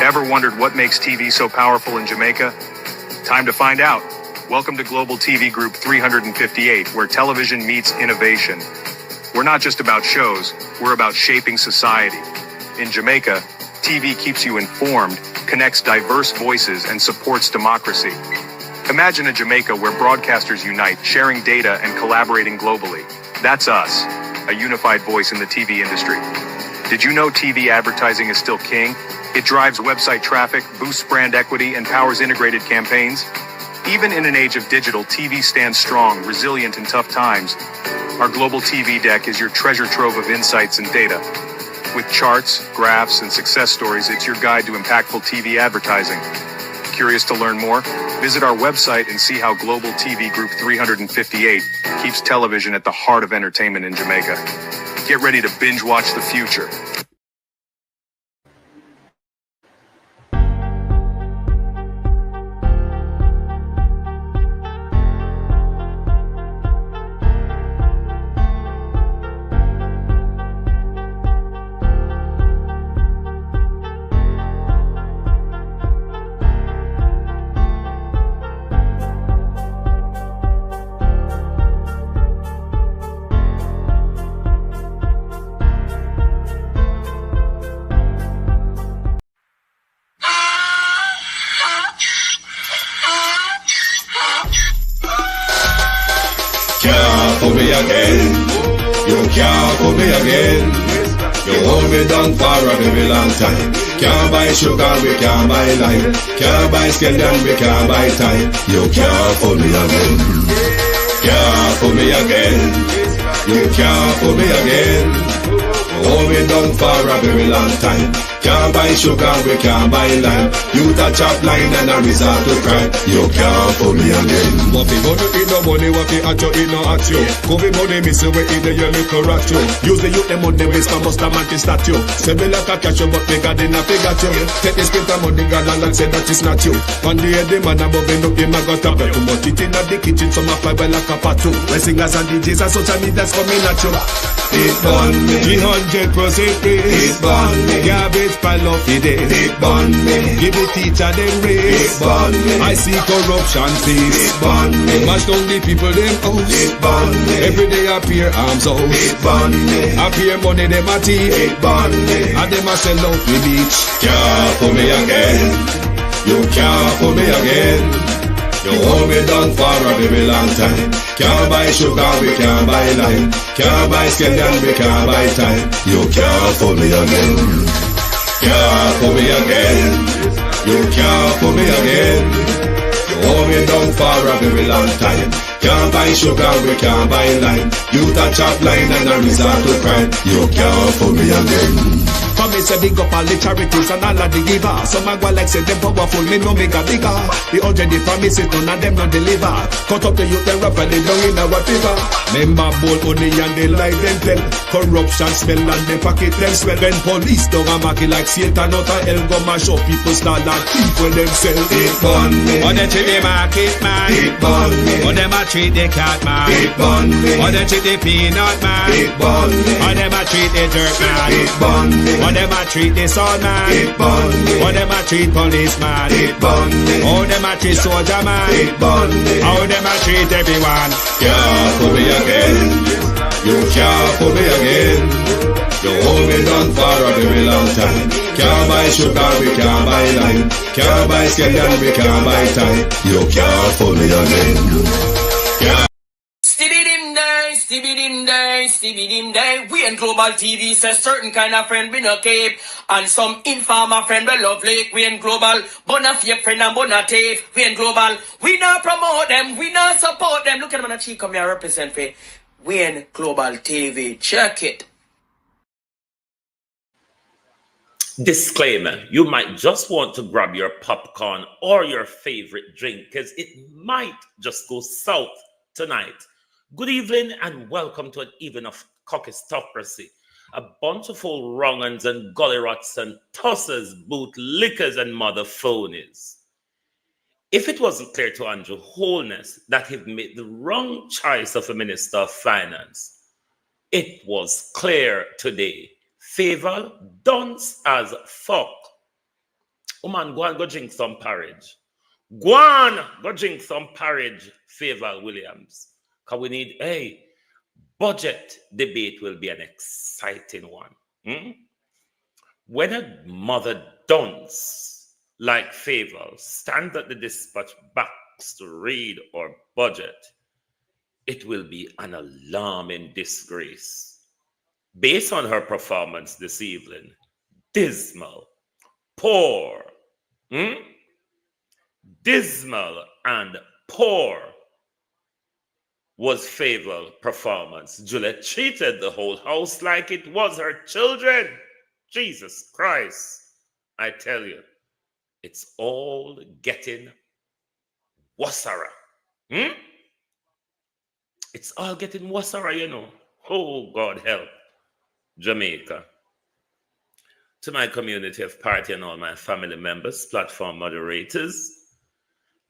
Ever wondered what makes TV so powerful in Jamaica? Time to find out. Welcome to Global TV Group 358, where television meets innovation. We're not just about shows, we're about shaping society. In Jamaica, TV keeps you informed, connects diverse voices, and supports democracy. Imagine a Jamaica where broadcasters unite, sharing data and collaborating globally. That's us, a unified voice in the TV industry. Did you know TV advertising is still king? It drives website traffic, boosts brand equity, and powers integrated campaigns. Even in an age of digital, TV stands strong, resilient in tough times. Our global TV deck is your treasure trove of insights and data. With charts, graphs, and success stories, it's your guide to impactful TV advertising. Curious to learn more? Visit our website and see how Global TV Group 358 keeps television at the heart of entertainment in Jamaica. Get ready to binge watch the future. For me again, you can't for me again. You hold me down for a very long time. Can't buy sugar, we can't buy lime. Can't buy scallion, we can't buy time. You can't for me again. Can't for me again. You can't for me again. You hold me down for a very long time. Can't buy sugar, we can't buy lime. You touch up line and a resort to cry. You can't for me again. What fi go to eat no money, what fi at you, eat no at you. Go fi money, miss you, we eat the your little rat you. Use the youth, them money, waste no must a man to start you. Say me like a catch you, but bigger than a figure you. Take the spit of money, God and say that is not you. On the head, the man above him, look him, I got a bet too much. It in at the kitchen, some a fly well like a pot too. When singers and DJs and social media's coming at you. It burn me, 300% raise. it burn me, Garbage pile of the day. it burn me, Give the teacher them it raise. burn me, I see corruption it face. burn me, Mash down the people them house. it burn me, Every day appear arms out. it burn me, Appear money them a thief. it burn me. And them a sell out the beach. Can't for me again. You can't for me again. You hold me down for a very long time. Can't buy sugar, we can't buy lime. Can't buy scallion, we can't buy time. You can't for me again. Can't for me again. You can't for me again. You hold me down for a very long time. Can't buy sugar, we can't buy lime. You touch up line and a resort to crime. You can't for me again. Come me say big up all the charities and all of the giver. Some a go like say them powerful, me no mega bigger. The 100 the promises, none of them no deliver. Cut up the youth, they rap and they down in our river. Member bold money and they lie them tell. Corruption smell and they pocket them swell. When police don't a market like Satan out of hell, go mash up people start and thief when them sell. It burn me, Or they treat the market man. it burn me, Or them a treat the cat man. it burn me, Or they treat the peanut man. it burn me, Or them a treat the dirt man. it burn me, Or them a treat the soul man. it burn me, Or them a treat policeman. it burn me, How them a treat soldier man. it burn me. How them a treat everyone. Can't for me again. You can't for me again. You hold me down for a very long time. Can't buy sugar, we can't buy lime. Can't buy scallion, we can't buy time. You can't for me again. Can't. Stibby-dim day, stibby-dim day, stibby-dim day. We in Global TV say certain kind of friend we no keep. And some informer friend we love like. We in Global, bona fake friend and bona tape. We in Global, we not promote them, we not support them. Look at them on the cheek, come here represent for. We in Global TV, check it. Disclaimer, you might just want to grab your popcorn or your favorite drink because it might just go south tonight. Good evening and welcome to an evening of Kakistocracy. A bunch of old wrong-uns and gully-rots and tossers, bootlickers and mother phonies. If it wasn't clear to Andrew Holness that he'd made the wrong choice of a Minister of Finance, it was clear today. Favor dunce as fuck. Oh man, go and go drink some porridge. Go on, go drink some porridge, Favor Williams. Because we need, hey, budget debate will be an exciting one. When a mother dunce like Favor stands at the dispatch box to read or budget, it will be an alarming disgrace. Based on her performance this evening, dismal, poor, dismal and poor was Favor's performance. Juliet treated the whole house like it was her children. Jesus Christ, I tell you, it's all getting wassara. It's all getting wassara, you know. Oh, God help Jamaica. To my community of party and all my family members, platform moderators,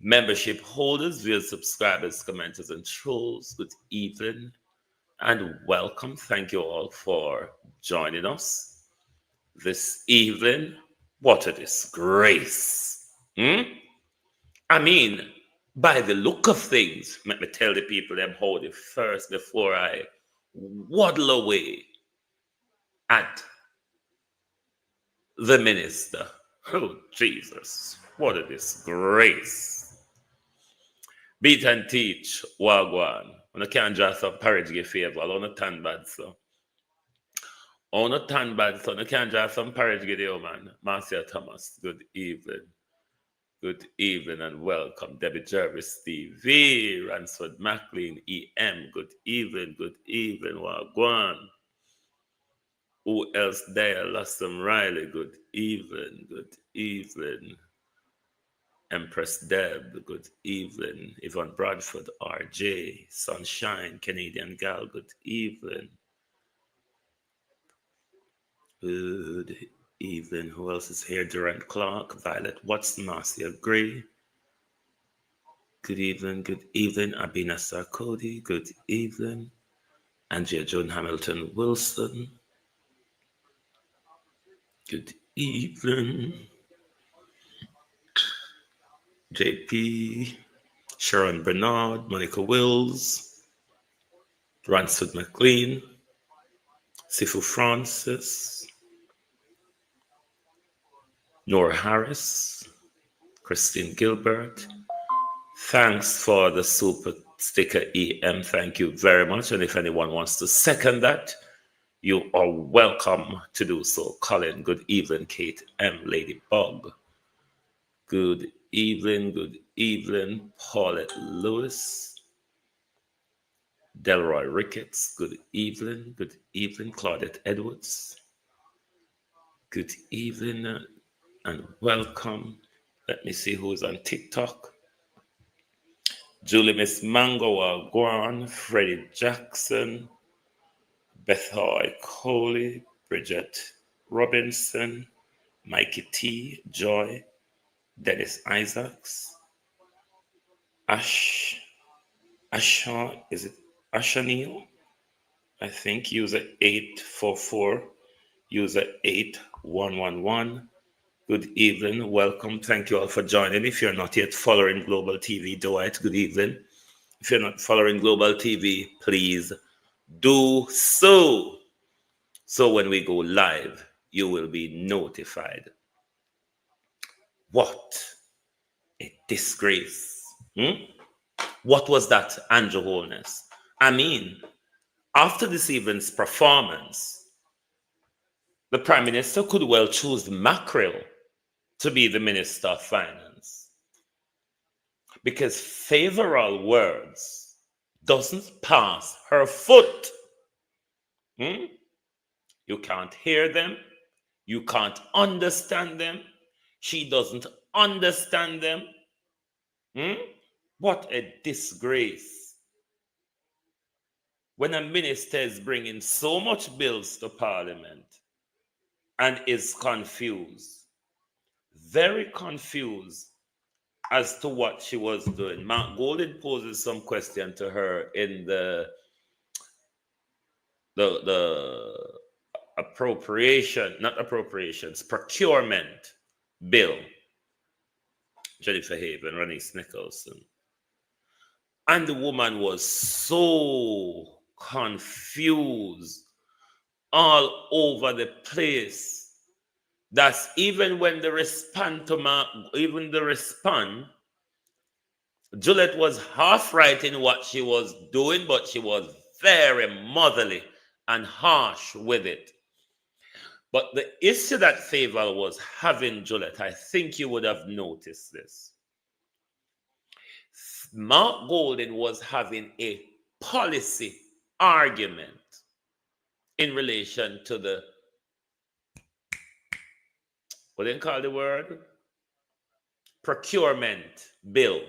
membership holders, real subscribers, commenters, and trolls, good evening and welcome. Thank you all for joining us this evening. What a disgrace. I mean, by the look of things, let me tell the people them hold it first before I waddle away at the minister. Oh, Jesus, what a disgrace. Beat and teach, wagwan. When I can't draw some porridge, give favor. I don't tan bad, so. Oh, not tan bad, so I can't draw some porridge, give you, man. Marcia Thomas, good evening. Good evening and welcome. Debbie Jervis, TV, Ransford McLean, EM, good evening, wagwan. Who else there? Lustum Riley, good evening. Empress Deb, good evening. Yvonne Bradford, RJ, Sunshine, Canadian Gal, good evening. Good evening. Who else is here? Durant Clark, Violet Watson, Marcia Gray. Good evening. Abina Sarkodi, good evening. Andrea Joan Hamilton Wilson. Good evening. JP, Sharon Bernard, Monica Wills, Ransford McLean, Sifu Francis, Nora Harris, Christine Gilbert. Thanks for the super sticker EM. Thank you very much. And if anyone wants to second that, you are welcome to do so. Colin, good evening. Kate M. Ladybug. Good evening. Paulette Lewis. Delroy Ricketts. Good evening. Claudette Edwards. Good evening and welcome. Let me see who's on TikTok. Julie Miss Mangoa Guan, Freddie Jackson, Bethoy Coley, Bridget Robinson, Mikey T, Joy, Dennis Isaacs, Asha, is it Ashanil? I think user 844, user 8111. Good evening, welcome. Thank you all for joining. If you're not yet following Global TV, do it. Good evening. If you're not following Global TV, please do so. So when we go live, you will be notified. What a disgrace. What was that, Andrew Holness? I mean, after this evening's performance, the Prime Minister could well choose Mackerel to be the Minister of Finance. Because favorable words doesn't pass her foot. You can't hear them. You can't understand them. She doesn't understand them. What a disgrace. When a minister is bringing so much bills to Parliament and is confused, very confused as to what she was doing. Mark Golden poses some question to her in the procurement bill Jennifer Haven, Ranice Nicholson. And the woman was so confused all over the place that even when the respond, Juliet was half right in what she was doing, but she was very motherly and harsh with it. But the issue that Favor was having, Juliet, I think you would have noticed this. Mark Golden was having a policy argument in relation to the, what do you call the word? Procurement bill.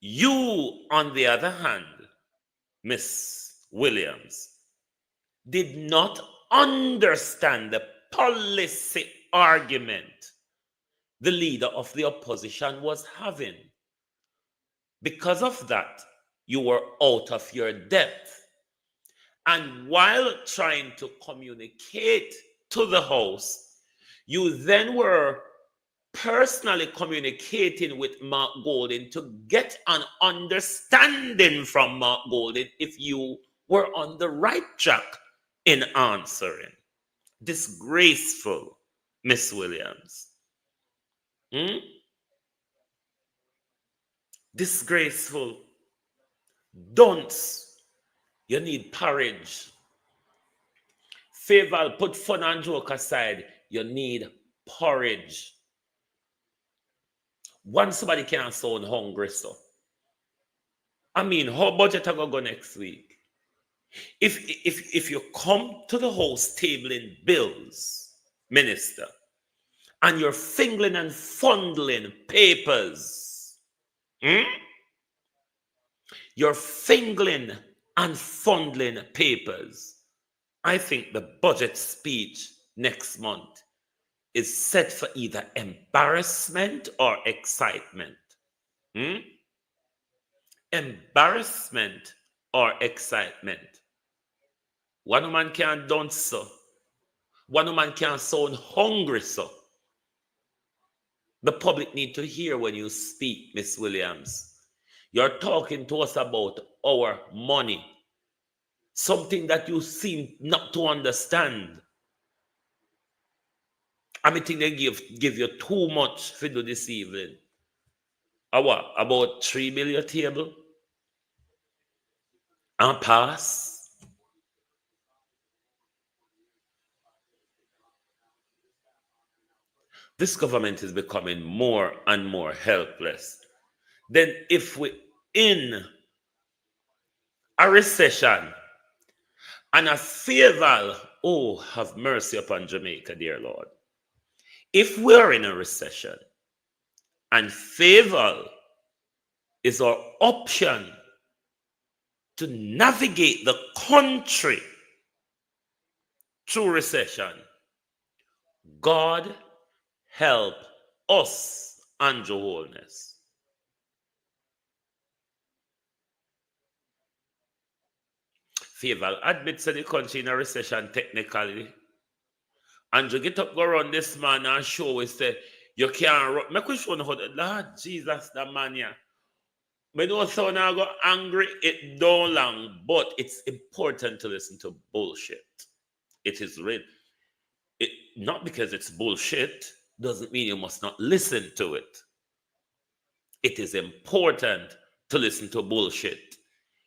You, on the other hand, Miss Williams, did not understand the policy argument the leader of the opposition was having. Because of that, you were out of your depth. And while trying to communicate to the House, you then were personally communicating with Mark Golden to get an understanding from Mark Golden if you were on the right track in answering. Disgraceful, Miss Williams. Disgraceful. Dunce. You need porridge. Favor, put fun and joke aside. You need porridge. Once somebody can't sound hungry, so. I mean, how budget are going to go next week? If you come to the House tabling bills, Minister, and you're fingling and fondling papers, you're fingling and fondling papers, I think the budget speech next month is set for either embarrassment or excitement. Embarrassment or excitement. One man can't dance so. One man can't sound hungry so. The public need to hear when you speak, Miss Williams. You're talking to us about our money. Something that you seem not to understand. I think they give you too much to do this evening. What? About 3 million table? And pass? This government is becoming more and more helpless. Then if we're in a recession and a favor, oh, have mercy upon Jamaica, dear Lord. If we're in a recession and favor is our option to navigate the country through recession, God help us, Andrew Holness. Favor admits that the country in a recession technically. Andrew, get up, go run this man and show us say you can't run. Make we show how the Lord Jesus, the man here. I know so now go angry, it don't long, but it's important to listen to bullshit. It is real. It not because it's bullshit doesn't mean you must not listen to it. It is important to listen to bullshit.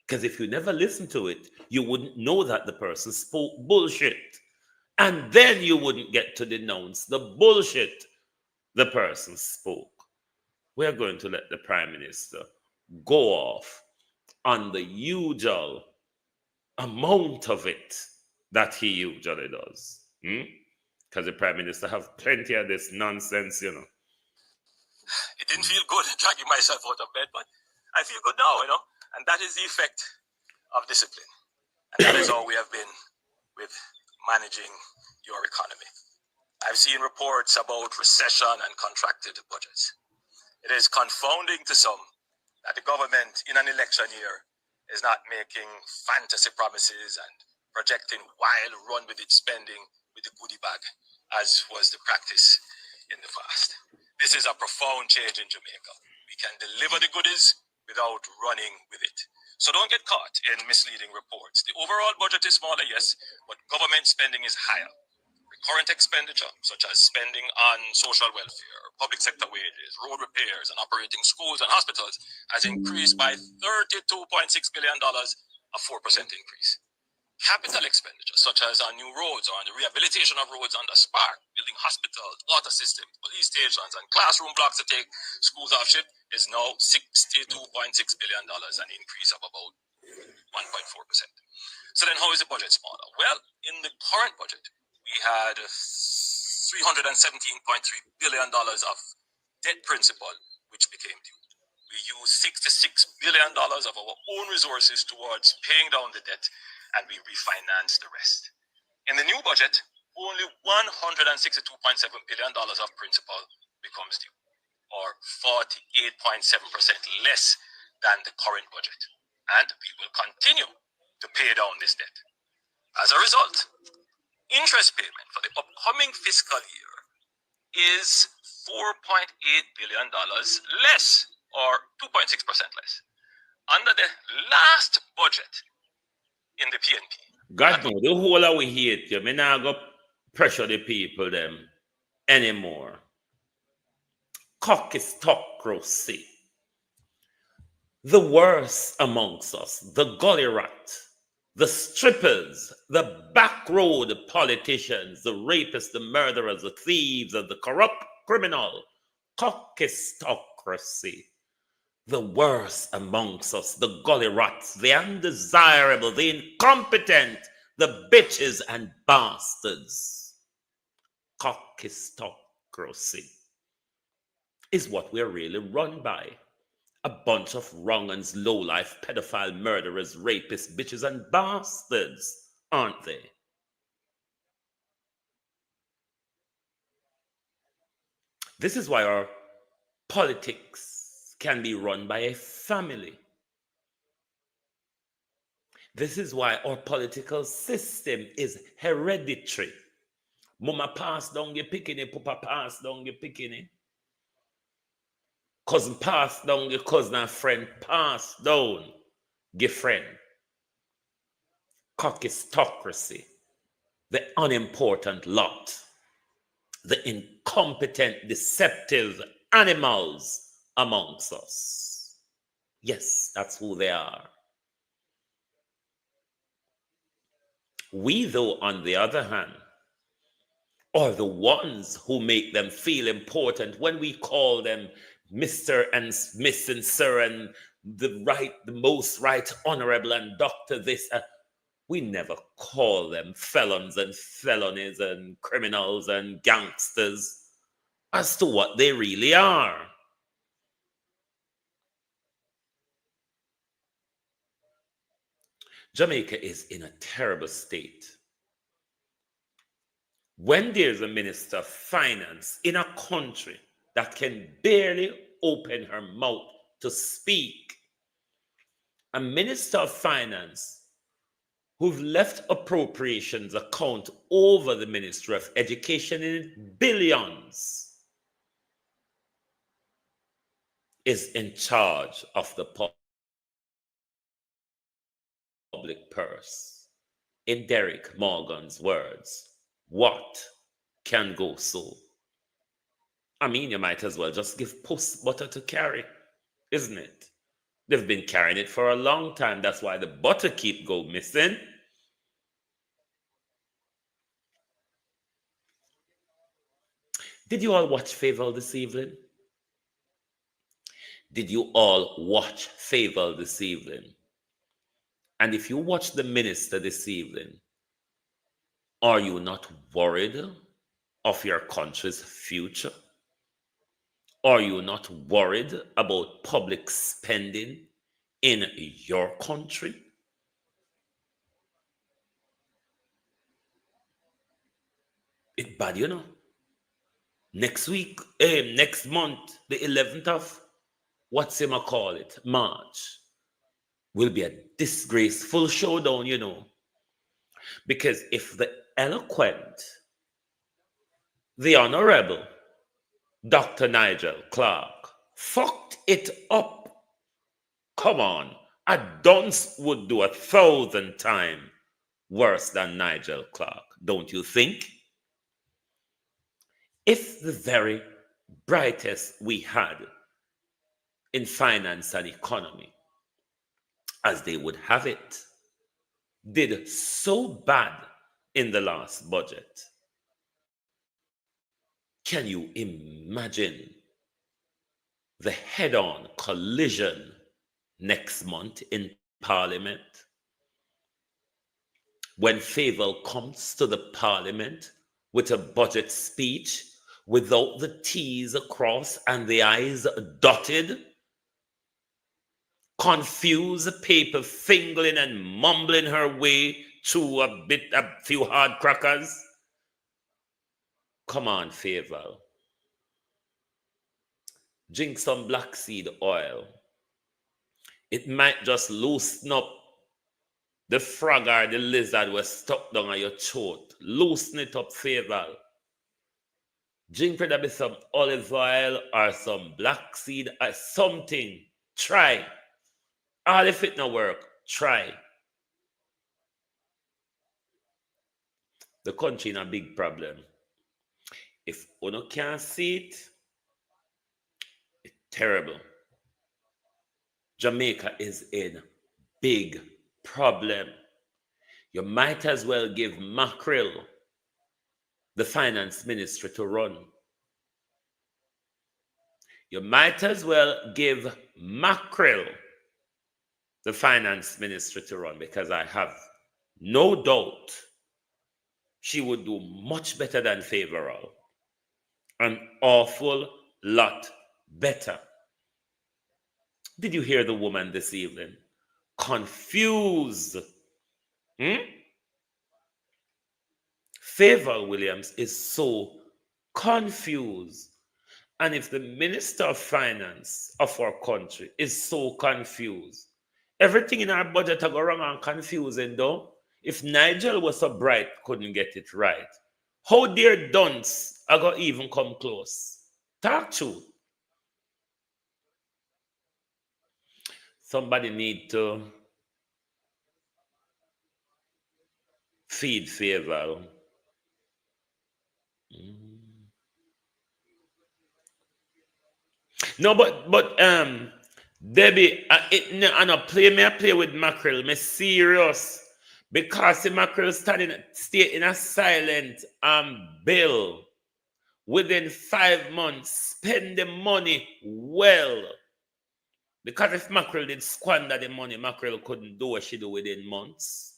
Because if you never listen to it, you wouldn't know that the person spoke bullshit. And then you wouldn't get to denounce the bullshit the person spoke. We're going to let the Prime Minister go off on the usual amount of it that he usually does. Because the Prime Minister have plenty of this nonsense, you know. It didn't feel good dragging myself out of bed, but I feel good now, you know. And that is the effect of discipline. And that is all we have been with managing your economy. I've seen reports about recession and contracted budgets. It is confounding to some that the government in an election year is not making fantasy promises and projecting wild run with its spending with the goodie bag, as was the practice in the past. This is a profound change in Jamaica. We can deliver the goodies without running with it. So don't get caught in misleading reports. The overall budget is smaller, yes, but government spending is higher. Recurrent expenditure, such as spending on social welfare, public sector wages, road repairs, and operating schools and hospitals, has increased by $32.6 billion, a 4% increase. Capital expenditure, such as on new roads or on the rehabilitation of roads under Spark, building hospitals, water systems, police stations, and classroom blocks to take schools off shift, is now $62.6 billion, an increase of about 1.4%. So then how is the budget smaller? Well, in the current budget, we had $317.3 billion of debt principal, which became due. We used $66 billion of our own resources towards paying down the debt, and we refinanced the rest. In the new budget, only $162.7 billion of principal becomes due, or 48.7% less than the current budget. And we will continue to pay down this debt. As a result, interest payment for the upcoming fiscal year is $4.8 billion less, or 2.6% less. Under the last budget in the PNP. God know, the whole of we hate you. Me not go pressure the people them anymore. Kakistocracy. The worst amongst us, the gully rat, the strippers, the backroad politicians, the rapists, the murderers, the thieves, and the corrupt criminal. Kakistocracy. The worst amongst us, the gully rats, the undesirable, the incompetent, the bitches and bastards. Kakistocracy is what we're really run by. A bunch of wrong-uns, low-life, pedophile, murderers, rapists, bitches and bastards, aren't they? This is why our politics can be run by a family. This is why our political system is hereditary. Mama pass down your picking, papa pass down your picking. Cousin pass down your cousin, and friend pass down your friend. Kakistocracy, the unimportant lot, the incompetent, deceptive animals amongst us. Yes, that's who they are. We, though, on the other hand, are the ones who make them feel important when we call them Mr. and Miss and Sir and the most right honorable and Dr. this. We never call them felons and felonies and criminals and gangsters as to what they really are. Jamaica is in a terrible state. When there's a minister of finance in a country that can barely open her mouth to speak, a minister of finance who've left appropriations account over the Ministry of Education in billions, is in charge of the public purse. In Derek Morgan's words, what can go so? I mean, you might as well just give puss butter to carry, isn't it? They've been carrying it for a long time. That's why the butter keep go missing. Did you all watch Fable this evening? Did you all watch Fable this evening? And if you watch the minister this evening, are you not worried of your country's future? Are you not worried about public spending in your country? It's bad, you know. Next week, next month, the 11th of, what's him I call it, March, will be a disgraceful showdown, you know. Because if the eloquent, the honorable, Dr. Nigel Clark fucked it up. Come on, a dunce would do 1,000 times worse than Nigel Clark, don't you think? If the very brightest we had in finance and economy, as they would have it, did so bad in the last budget, can you imagine the head-on collision next month in Parliament? When Favour comes to the Parliament with a budget speech without the T's across and the I's dotted, confused, paper fingering and mumbling her way through a few hard crackers. Come on, Favour. Drink some black seed oil. It might just loosen up the frog or the lizard was stuck down on your throat. Loosen it up, Favour. Drink with a bit some olive oil or some black seed or something. Try. All if it not work, try. The country in a big problem. If you can't see it, it's terrible. Jamaica is in big problem. You might as well give Mackerel the finance ministry to run. You might as well give Mackerel the finance ministry to run, because I have no doubt she would do much better than Favour. An awful lot better. Did you hear the woman this evening? Confused. Favour Williams is so confused. And if the Minister of Finance of our country is so confused, everything in our budget are going wrong and confusing, though. If Nigel was so bright, couldn't get it right, how dare dunce are going to even come close? Talk truth. Somebody need to feed Favour. No, but Debbie, I not play with Mackerel. Me serious, because the Mackerel stay in a silent bill. Within 5 months, spend the money well. Because if Mackerel did squander the money, Mackerel couldn't do what she do within months.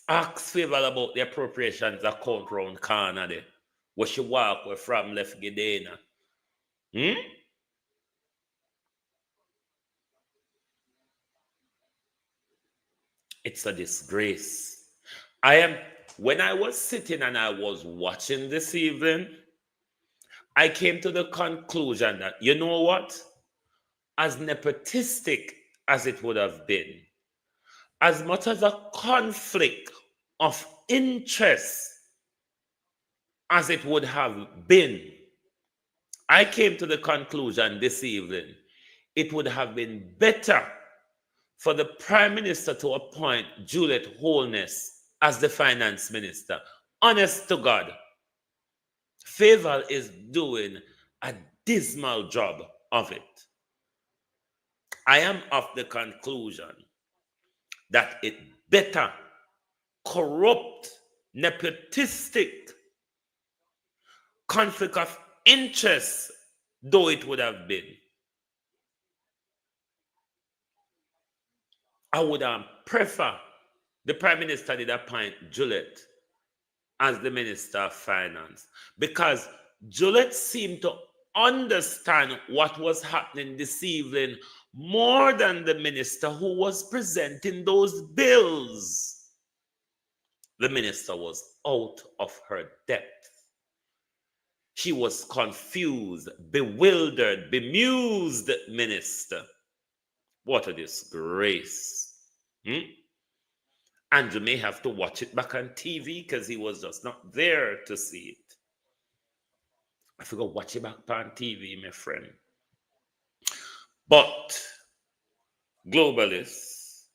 Ask Favour about the appropriations account round corner there, where she walk away from left Gidena. It's a disgrace. When I was sitting and I was watching this evening, I came to the conclusion that, you know what? As nepotistic as it would have been, as much as a conflict of interest as it would have been, I came to the conclusion this evening, it would have been better for the Prime Minister to appoint Juliet Holness as the Finance Minister. Honest to God, Favour is doing a dismal job of it. I am of the conclusion that it better corrupt, nepotistic, conflict of interest, though it would have been. I would prefer the Prime Minister did appoint Juliet as the Minister of Finance, because Juliet seemed to understand what was happening this evening more than the minister who was presenting those bills. The minister was out of her depth. She was confused, bewildered, bemused minister. What a disgrace. And you may have to watch it back on TV because he was just not there to see it. forgot watch it back on TV, my friend. But globalists,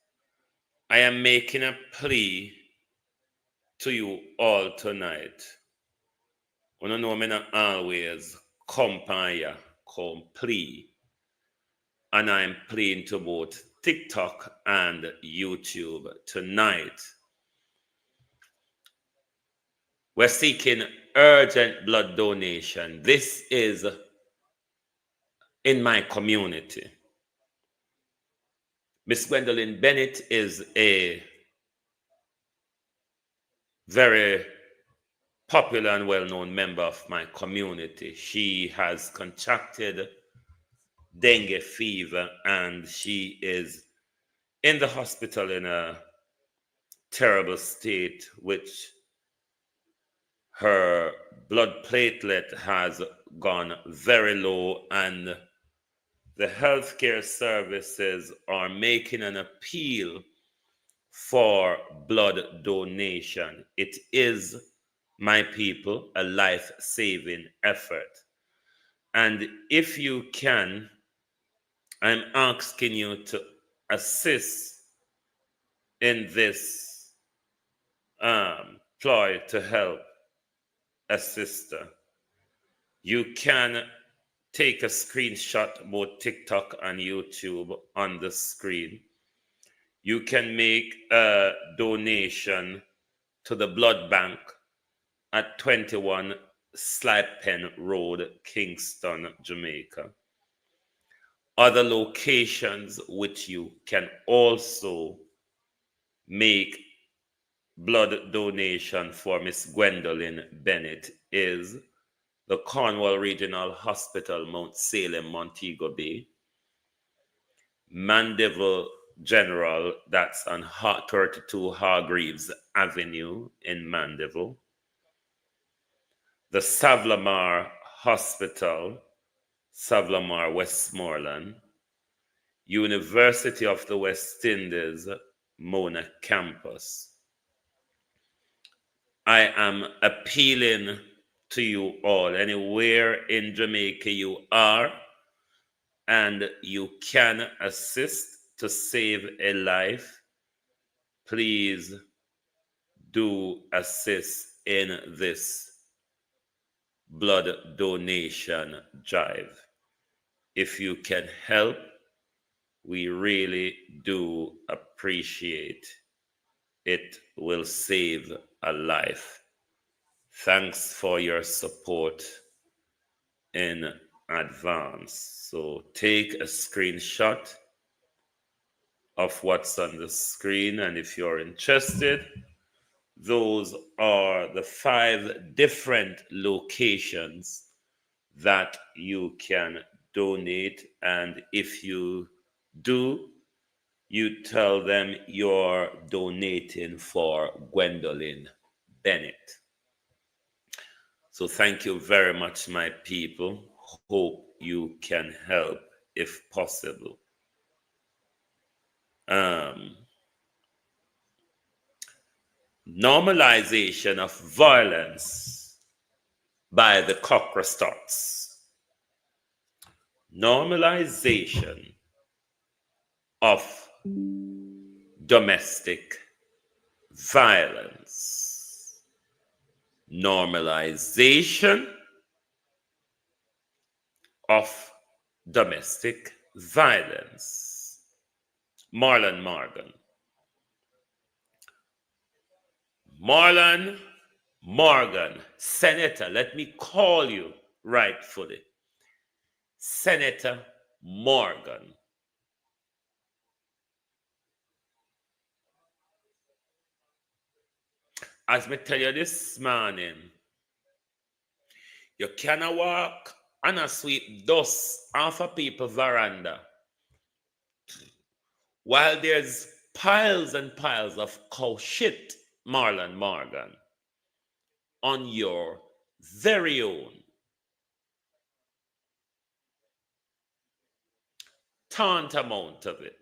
I am making a plea to you all tonight. You know me not always come here, come plea. And I'm playing to both TikTok and YouTube tonight. We're seeking urgent blood donation. This is in my community. Miss Gwendolyn Bennett is a very popular and well-known member of my community. She has contracted dengue fever and she is in the hospital in a terrible state, which her blood platelet has gone very low, and the healthcare services are making an appeal for blood donation. It is, my people, a life-saving effort. And if you can, I'm asking you to assist in this ploy to help a sister. You can take a screenshot, both TikTok and YouTube, on the screen. You can make a donation to the blood bank at 21 Slipen Road, Kingston, Jamaica. Other locations which you can also make blood donation for Miss Gwendolyn Bennett is the Cornwall Regional Hospital, Mount Salem, Montego Bay, Mandeville General, that's on 32 Hargreaves Avenue in Mandeville, the Savlamar Hospital, Savlamar, Westmoreland, University of the West Indies, Mona Campus. I am appealing to you all, anywhere in Jamaica you are, and you can assist to save a life, please do assist in this blood donation drive. If you can help, we really do appreciate it. Will save a life. Thanks for your support in advance. So take a screenshot of what's on the screen, and if you're interested, those are the 5 different locations that you can donate. And if you do, you tell them you're donating for Gwendolyn Bennett. So thank you very much, my people. Hope you can help if possible. Normalization of violence by the Kakistocracy. Normalization of domestic violence. Normalization of domestic violence. Marlon Morgan. Marlon Morgan, Senator, let me call you rightfully. Senator Morgan. As me tell you this morning, you cannot walk and a sweep dust off a people's veranda while there's piles and piles of cow shit, Marlon Morgan, on your very own tantamount of it.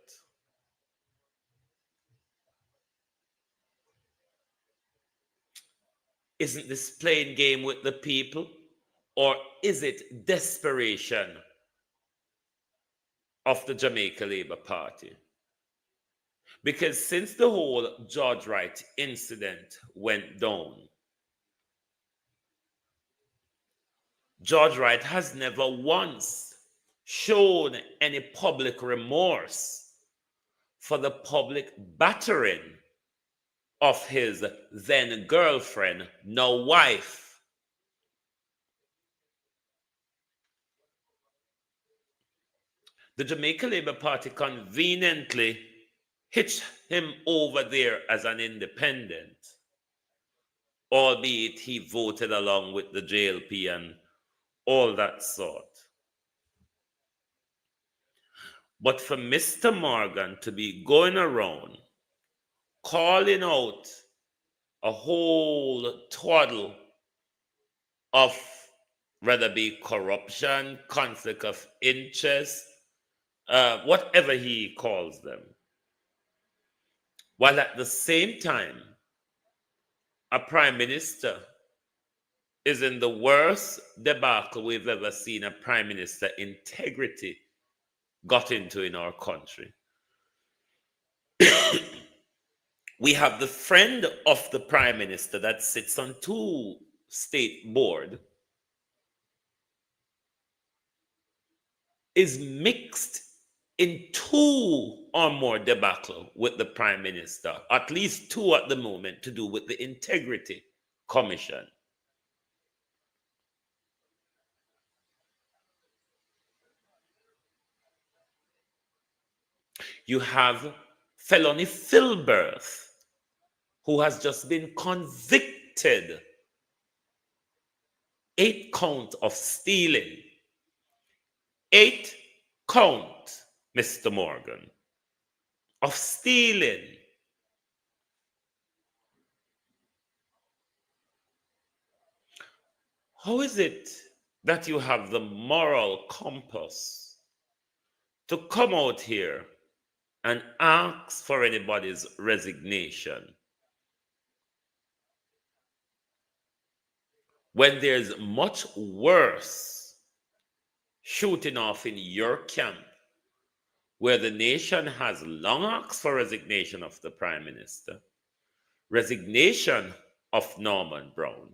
Isn't this playing game with the people? or is it desperation of the Jamaica Labour Party? Because since the whole George Wright incident went down, George Wright has never once shown any public remorse for the public battering of his then girlfriend, now wife. The Jamaica Labour Party conveniently hitched him over there as an independent, albeit he voted along with the JLP and all that sort. But for Mr. Morgan to be going around calling out a whole twaddle of whether be corruption, conflict of interest, whatever he calls them, while at the same time, a prime minister is in the worst debacle we've ever seen a prime minister integrity got into in our country. We have the friend of the prime minister that sits on 2 state board is mixed in 2 or more debacle with the prime minister, at least 2 at the moment, to do with the integrity commission. You have felony Filberth, who has just been convicted 8 count of stealing. 8 count, Mr. Morgan, of stealing. How is it that you have the moral compass to come out here and ask for anybody's resignation when there's much worse shooting off in your camp, where the nation has long asked for resignation of the prime minister, resignation of Norman Brown?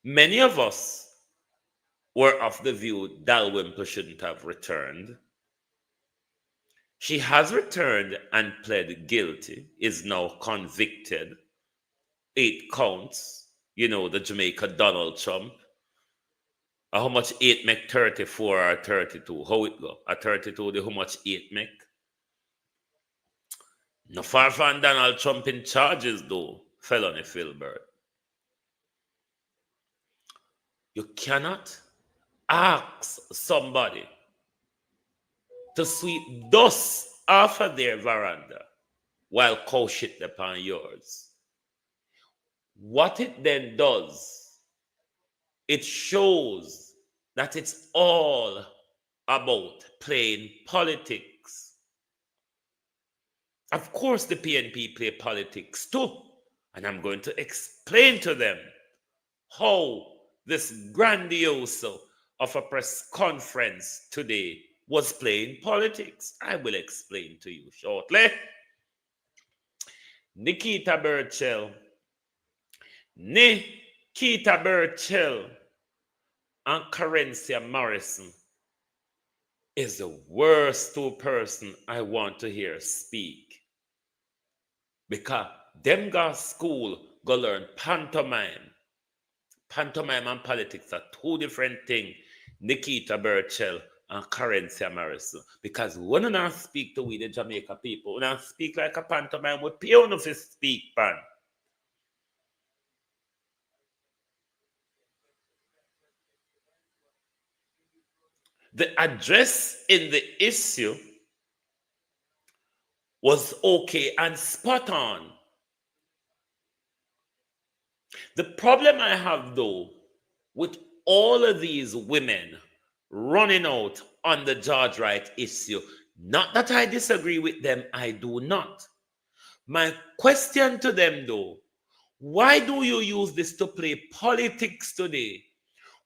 Many of us were of the view Dalrymple shouldn't have returned. She has returned and pled guilty, is now convicted. 8 counts, you know, the Jamaica Donald Trump. How much 8 make 34 or 32? How it go? A 32, the how much 8 make? No far from Donald Trump in charges though, felony Filbert. You cannot ask somebody to sweep dust off of their veranda while cow shit upon yours. What it then does, it shows that it's all about playing politics. Of course, the PNP play politics too, and I'm going to explain to them how this grandiose of a press conference today was playing politics. I will explain to you shortly. Nikita Burchell and Carencia Morrison is the worst 2 person I want to hear speak. Because them go school go learn pantomime. Pantomime and politics are 2 different things. Nikita Burchell and Carencia Morrison. Because when you not speak to we the Jamaica people, when you speak like a pantomime, we pay on if you speak pan. The address in the issue was okay and spot on. The problem I have though with all of these women running out on the George Wright issue, not that I disagree with them, I do not. My question to them though, Why do you use this to play politics today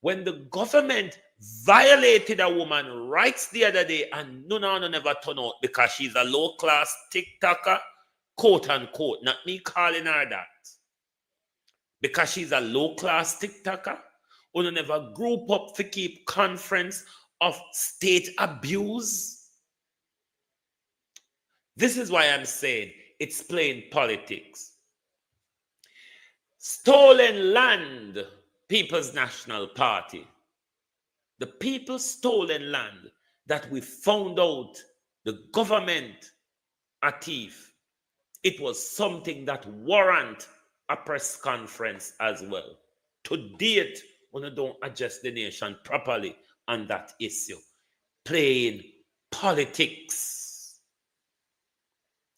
when the government violated a woman's rights the other day and none never turn out because she's a low-class TikToker, quote unquote, not me calling her that. Because she's a low-class TikToker, who never group up to keep conference of state abuse. This is why I'm saying it's playing politics. Stolen land, People's National Party. The people's stolen land that we found out the government a thief. It was something that warrant a press conference as well. To date, when you don't address the nation properly on that issue, playing politics.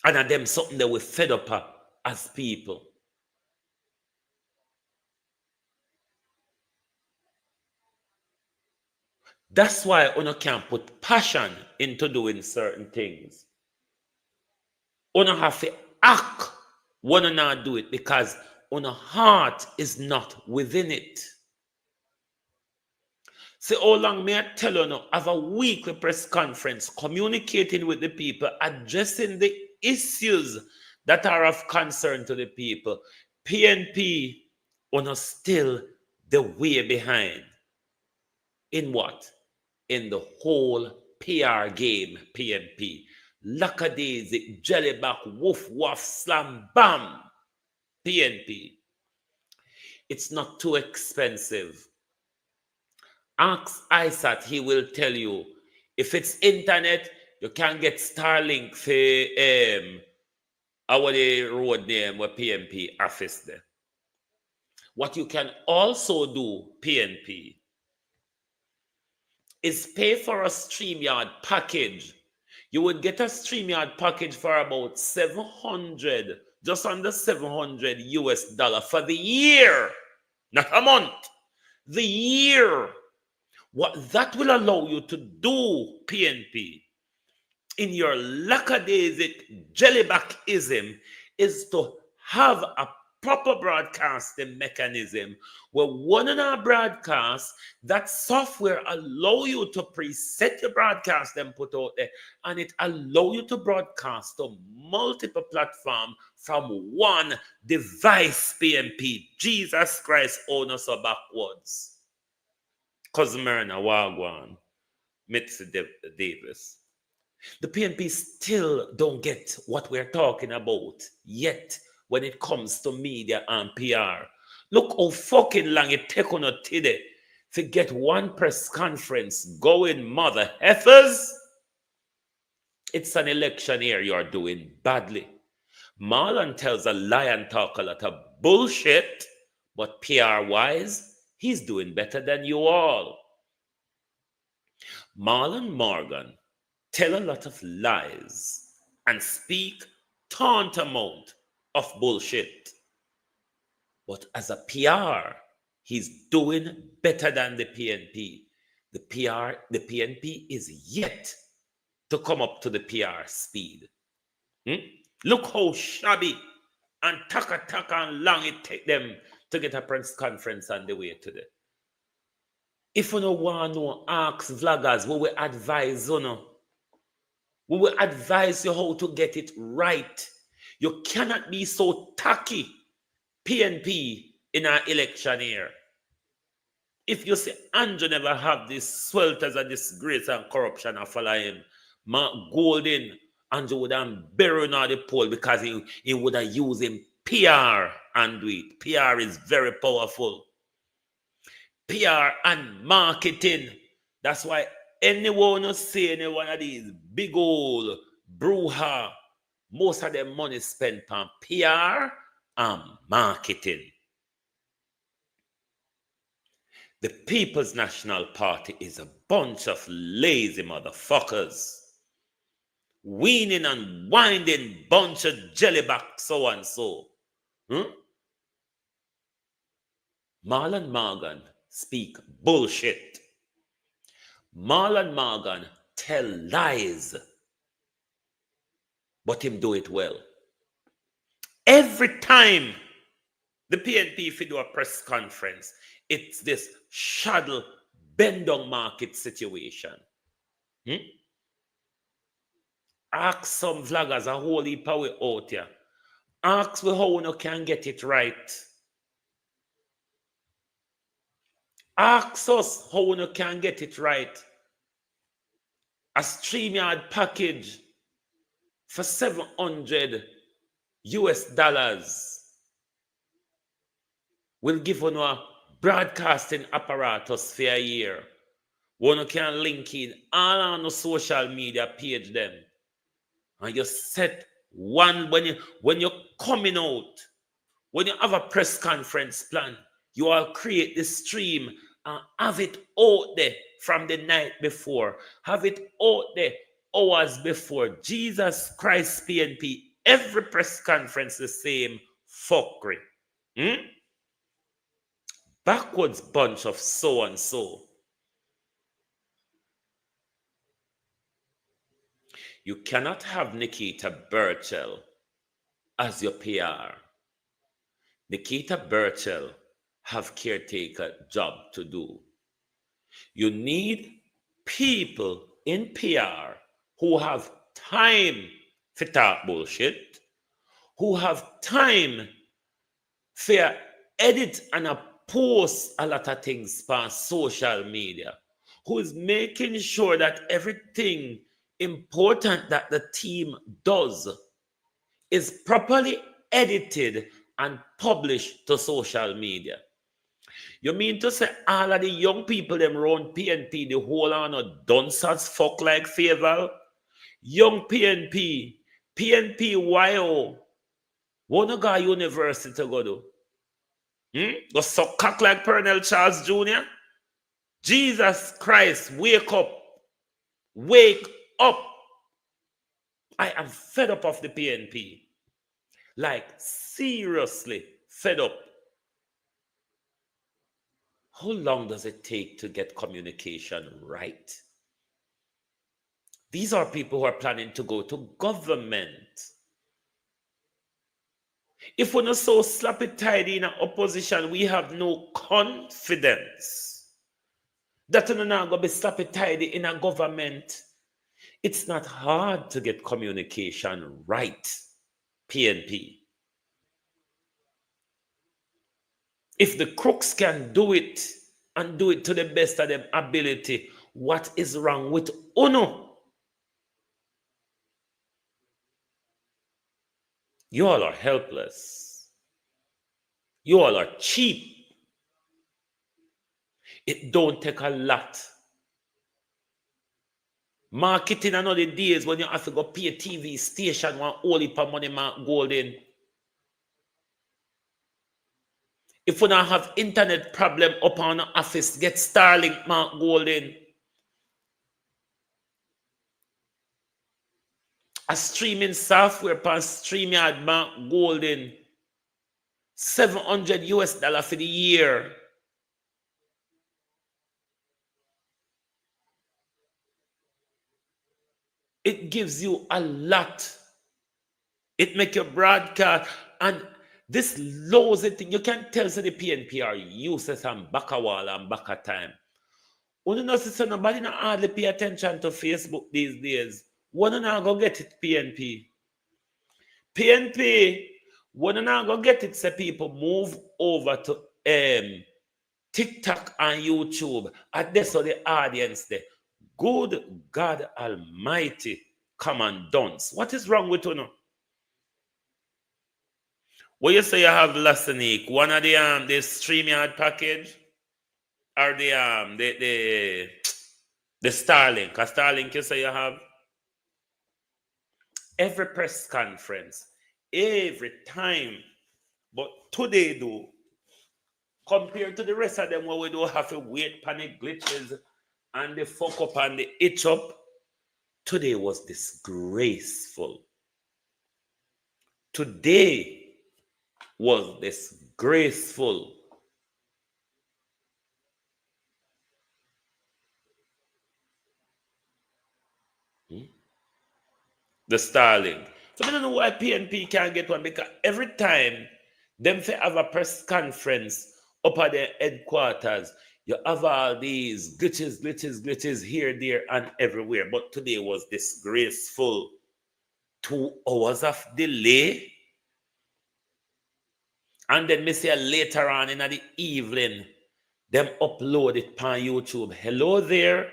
And of them something that we're fed up as people. That's why you can't put passion into doing certain things. You have to act when you not do it because your heart is not within it. So how long may I tell you now, have a weekly press conference, communicating with the people, addressing the issues that are of concern to the people. PNP still the way behind. In what? In the whole PR game, PNP. Lackadaisy, jellyback, woof, woof, slam, bam. PNP. It's not too expensive. Ask ISAT, he will tell you. If it's internet, you can get Starlink for our road name where PNP office there. What you can also do, PNP, is pay for a StreamYard package. You would get a StreamYard package for about 700, just under 700 US dollar for the year, not a month, the year. What that will allow you to do, PNP, in your lackadaisic jellybackism, is to have a proper broadcasting mechanism where one in our broadcast, that software allow you to preset your broadcast and put out there, and it allow you to broadcast to multiple platforms from one device, PNP. Jesus Christ, own us so backwards. Cousin Myrna, Wagwan, Mitzi Davis. The PNP still don't get what we're talking about yet when it comes to media and PR. Look how fucking long it take on a today to get one press conference going, mother heifers. It's an election year, you're doing badly. Marlon tells a lie and talk a lot of bullshit, but PR-wise, he's doing better than you all. Marlon Morgan tell a lot of lies and speak tantamount of bullshit. But as a PR, he's doing better than the PNP. The PNP is yet to come up to the PR speed. Look how shabby and taka and long it take them to get a press conference on the way today. If you don't want to ask vloggers, we will advise you. We will advise you how to get it right. You cannot be so tacky, PNP, in our election year. If you say Andrew never have this swelters of disgrace and corruption and follow him, Mark Golden, Andrew would have buried on the poll because he would have used him PR and do it. PR is very powerful. PR and marketing. That's why anyone who say any one of these big old brouhaha, most of their money spent on PR and marketing. The People's National Party is a bunch of lazy motherfuckers. Weaning and winding bunch of jellyback so and so. Marlon Morgan speak bullshit. Marlon Morgan tell lies, but him do it well. Every time The PNP, if you do a press conference, it's this shadow bend down market situation. Hmm? Ask some vloggers a whole heap of way out here. Ask me how you can get it right. Ask us how you can get it right. A StreamYard package for $700 will give you a broadcasting apparatus for a year. One can link in all on the social media page them. And you set one when you're coming out, when you have a press conference plan, you all create the stream and have it out there from the night before. Have it out there hours before. Jesus Christ PNP. Every press conference the same fuckery. Backwards bunch of so and so. You cannot have Nikita Burchell as your PR. Nikita Burchell have caretaker job to do. You need people in PR who have time for talk bullshit, who have time for edit and post a lot of things on social media, who is making sure that everything important that the team does is properly edited and published to social media. You mean to say all of the young people them around PNP, the whole on a dunce as fuck like favor? Young PNP, YO, wanna go to university to go do? Go suck cock like Pernell Charles Jr.? Jesus Christ, wake up. Wake up. I am fed up of the PNP. Like, seriously fed up. How long does it take to get communication right? These are people who are planning to go to government. If we're not so slappy tidy in an opposition, we have no confidence that we're not going to be slappy tidy in a government. It's not hard to get communication right, PNP. If the crooks can do it and do it to the best of their ability, what is wrong with UNO? You all are helpless. You all are cheap. It don't take a lot. Marketing another days when you have to go pay a TV station one whole heap of money Mark Golden. If we don't have internet problem up on the office, get Starlink Mark Golden. A streaming software per StreamYard Mark Golden. $700 for the year. It gives you a lot. It make your broadcast, and this lousy thing, you can tell the PNP are useless and back a wall and back a time. When you know, sister, nobody not hardly pay attention to Facebook these days. When you not go get it, PNP? PNP, when you not go get it, say people move over to TikTok and YouTube. And that's how the audience there. Good God Almighty, come and dance. What is wrong with you now? What you say you have Lasanic, one of the StreamYard package, or the Starlink. A Starlink you say you have? Every press conference, every time. But today though, compared to the rest of them where we don't have to wait panic glitches and the fuck up and the itch up, today was disgraceful. Today was disgraceful. The Starlink. So I don't know why PNP can't get one, because every time Them fi have a press conference up at their headquarters. You have all these glitches here, there, and everywhere. But today was disgraceful. 2 hours of delay. And then me say later on in the evening, them upload it on YouTube. Hello there.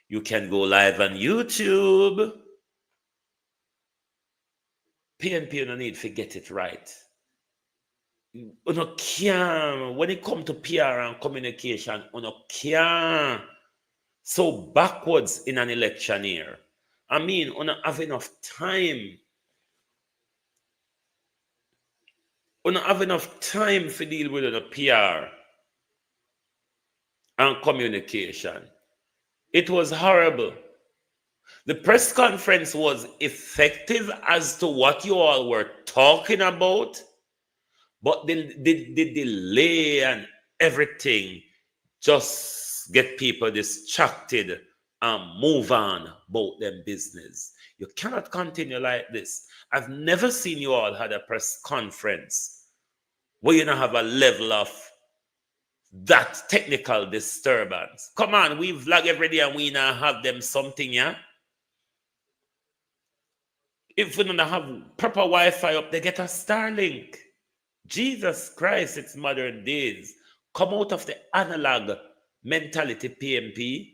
You can go live on YouTube. PNP, you don't need to get it right. You can't, when it comes to PR and communication, you can't so backwards in an election year. I mean, you don't have enough time. You don't have enough time to deal with the PR and communication. It was horrible. The press conference was effective as to what you all were talking about, but the delay and everything just get people distracted and move on about them business. You cannot continue like this. I've never seen you all had a press conference where you don't have a level of that technical disturbance. Come on, we vlog every day and we now have them something, yeah? If we don't have proper Wi-Fi up, they get a Starlink. Jesus Christ, it's modern days. Come out of the analog mentality, PNP.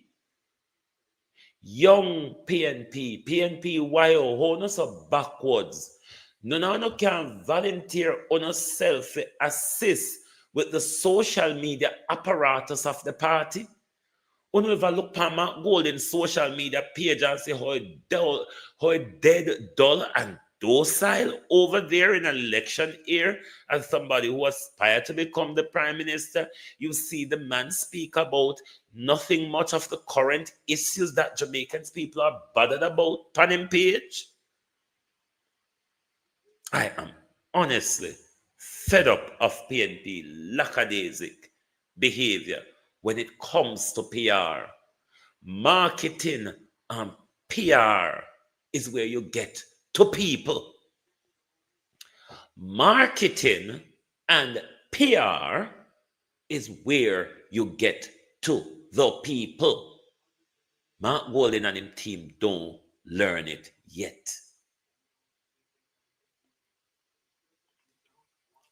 Young PNP, PNP, how no so backwards. No can volunteer on yourself to assist with the social media apparatus of the party. You never look at my golden social media page and say how dead, dull, and docile over there in an election year as somebody who aspired to become the prime minister. You see the man speak about nothing much of the current issues that Jamaicans people are bothered about on him page. I am honestly fed up of PNP lackadaisic behavior when it comes to PR. Marketing and PR is where you get to people. Marketing and PR is where you get to the people. Mark Golden and him team don't learn it yet.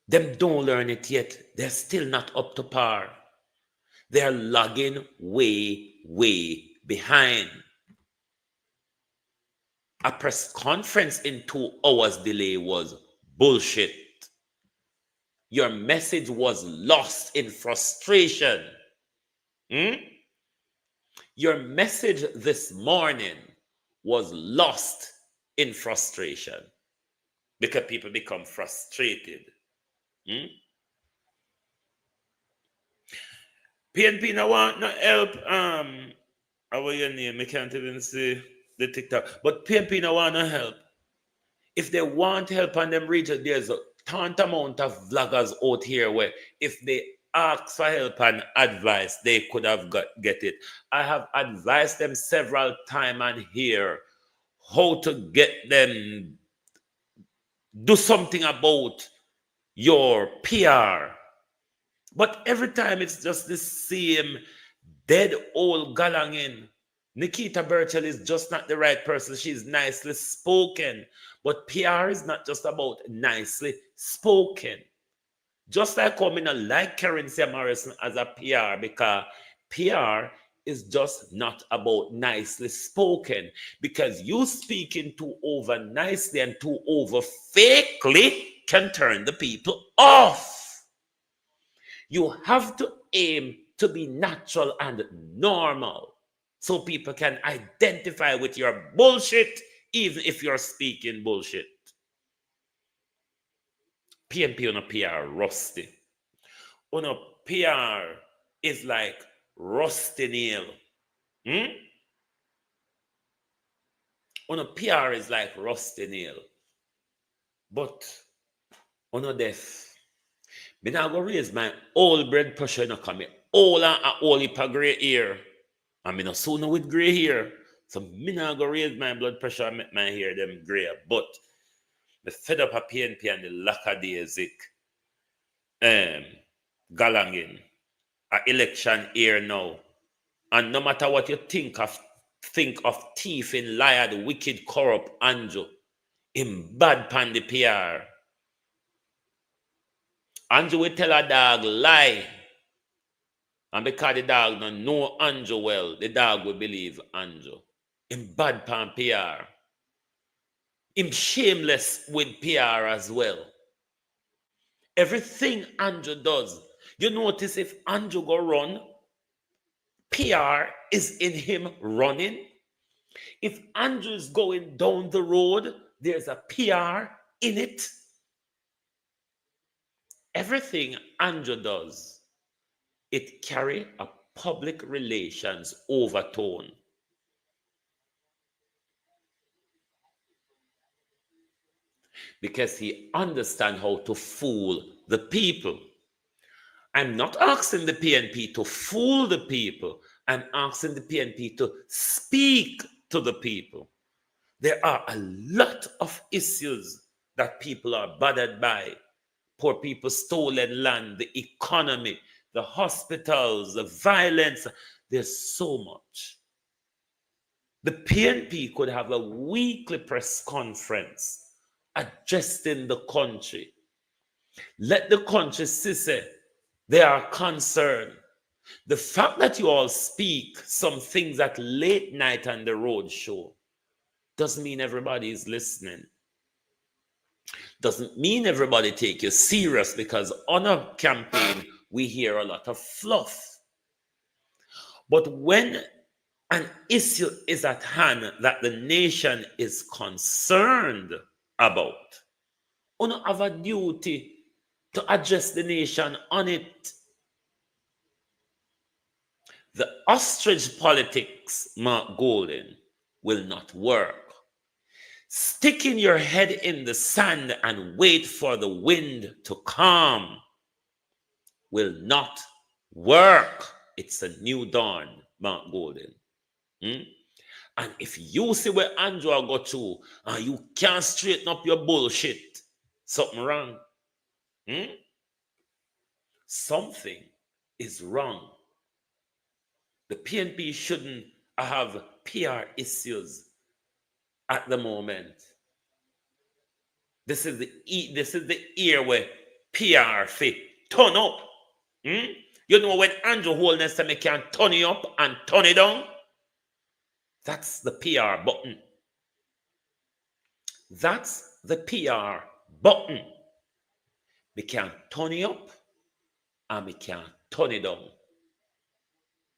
Them don't learn it yet. They're still not up to par. They're lagging way behind. A press conference in 2 hours delay was bullshit. Your message was lost in frustration. Your message this morning was lost in frustration because people become frustrated. PNP no want no help. How your name? I can't even see the TikTok. But PNP no want no help. If they want help on them region, there's a ton amount of vloggers out here where if they ask for help and advice, they could have get it. I have advised them several times on here how to get them do something about your PR. But every time it's just the same dead old galangin. Nikita Burchell is just not the right person. She's nicely spoken. But PR is not just about nicely spoken. Just like how I don't like Karen Morrison as a PR, because PR is just not about nicely spoken. Because you speaking too over nicely and too over fakely can turn the people off. You have to aim to be natural and normal so people can identify with your bullshit even if you're speaking bullshit. PNP on a PR rusty. On a PR is like rusty nail. On a PR is like rusty nail. But on a deaf, me now go raise my old blood pressure in a come all and a whole heap of grey hair. And me no sooner with grey hair. So me now go raise my blood pressure and make my hair them grey. But me fed up a PNP and the lackadaisic galangin, a election here now. And no matter what you think of thief in liar, the wicked, corrupt Andrew, him bad pan the PR. Andrew will tell a dog lie. And because the dog don't know Andrew well, the dog will believe Andrew. Him bad pan PR. Him shameless with PR as well. Everything Andrew does, you notice if Andrew go run, PR is in him running. If Andrew is going down the road, there's a PR in it. Everything Andrew does, it carry a public relations overtone. Because he understands how to fool the people. I'm not asking the PNP to fool the people. I'm asking the PNP to speak to the people. There are a lot of issues that people are bothered by. Poor people, stolen land, the economy, the hospitals, the violence. There's so much. The PNP could have a weekly press conference addressing the country. Let the country see say they are concerned. The fact that you all speak some things at late night on the road show doesn't mean everybody is listening. Doesn't mean everybody take you serious, because on a campaign we hear a lot of fluff. But when an issue is at hand that the nation is concerned about, you have a duty to address the nation on it. The ostrich politics, Mark Golden, will not work. Sticking your head in the sand and wait for the wind to calm will not work. It's a new dawn, Mark Golden. And if you see where Andrew got to and you can't straighten up your bullshit, something wrong. Something is wrong. The PNP shouldn't have PR issues at the moment. This is the year where PR fit turn up. You know when Andrew Holness said me can turn it up and turn it down? That's the PR button. That's the PR button. We can turn it up and we can turn it down.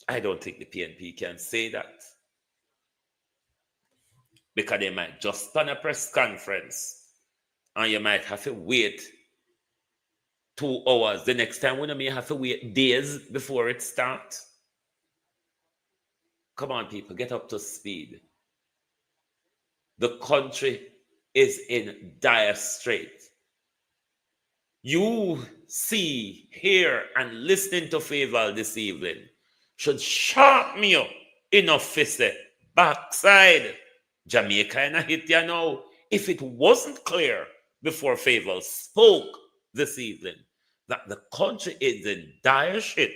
I don't think the PNP can say that, because they might just plan a press conference and you might have to wait 2 hours. The next time we may have to wait days before it starts. Come on, people, get up to speed. The country is in dire straits. You see, hear, and listening to Favor this evening should sharp me up enough to say, backside, Jamaica and I hit you now. If it wasn't clear before Favor spoke this evening that the country is in dire shit,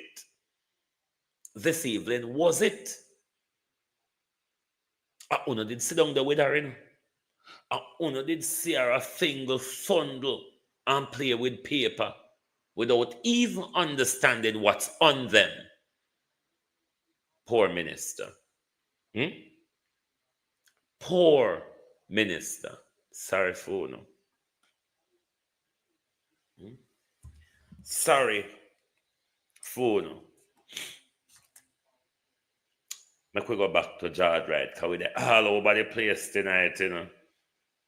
this evening was it? Una did sit down there with her, Una did see her a single fundle and play with paper without even understanding what's on them. Poor minister. Poor minister. Sorry for no. Sorry for no. Make we go back to George Wright, because we're all over the place tonight, Because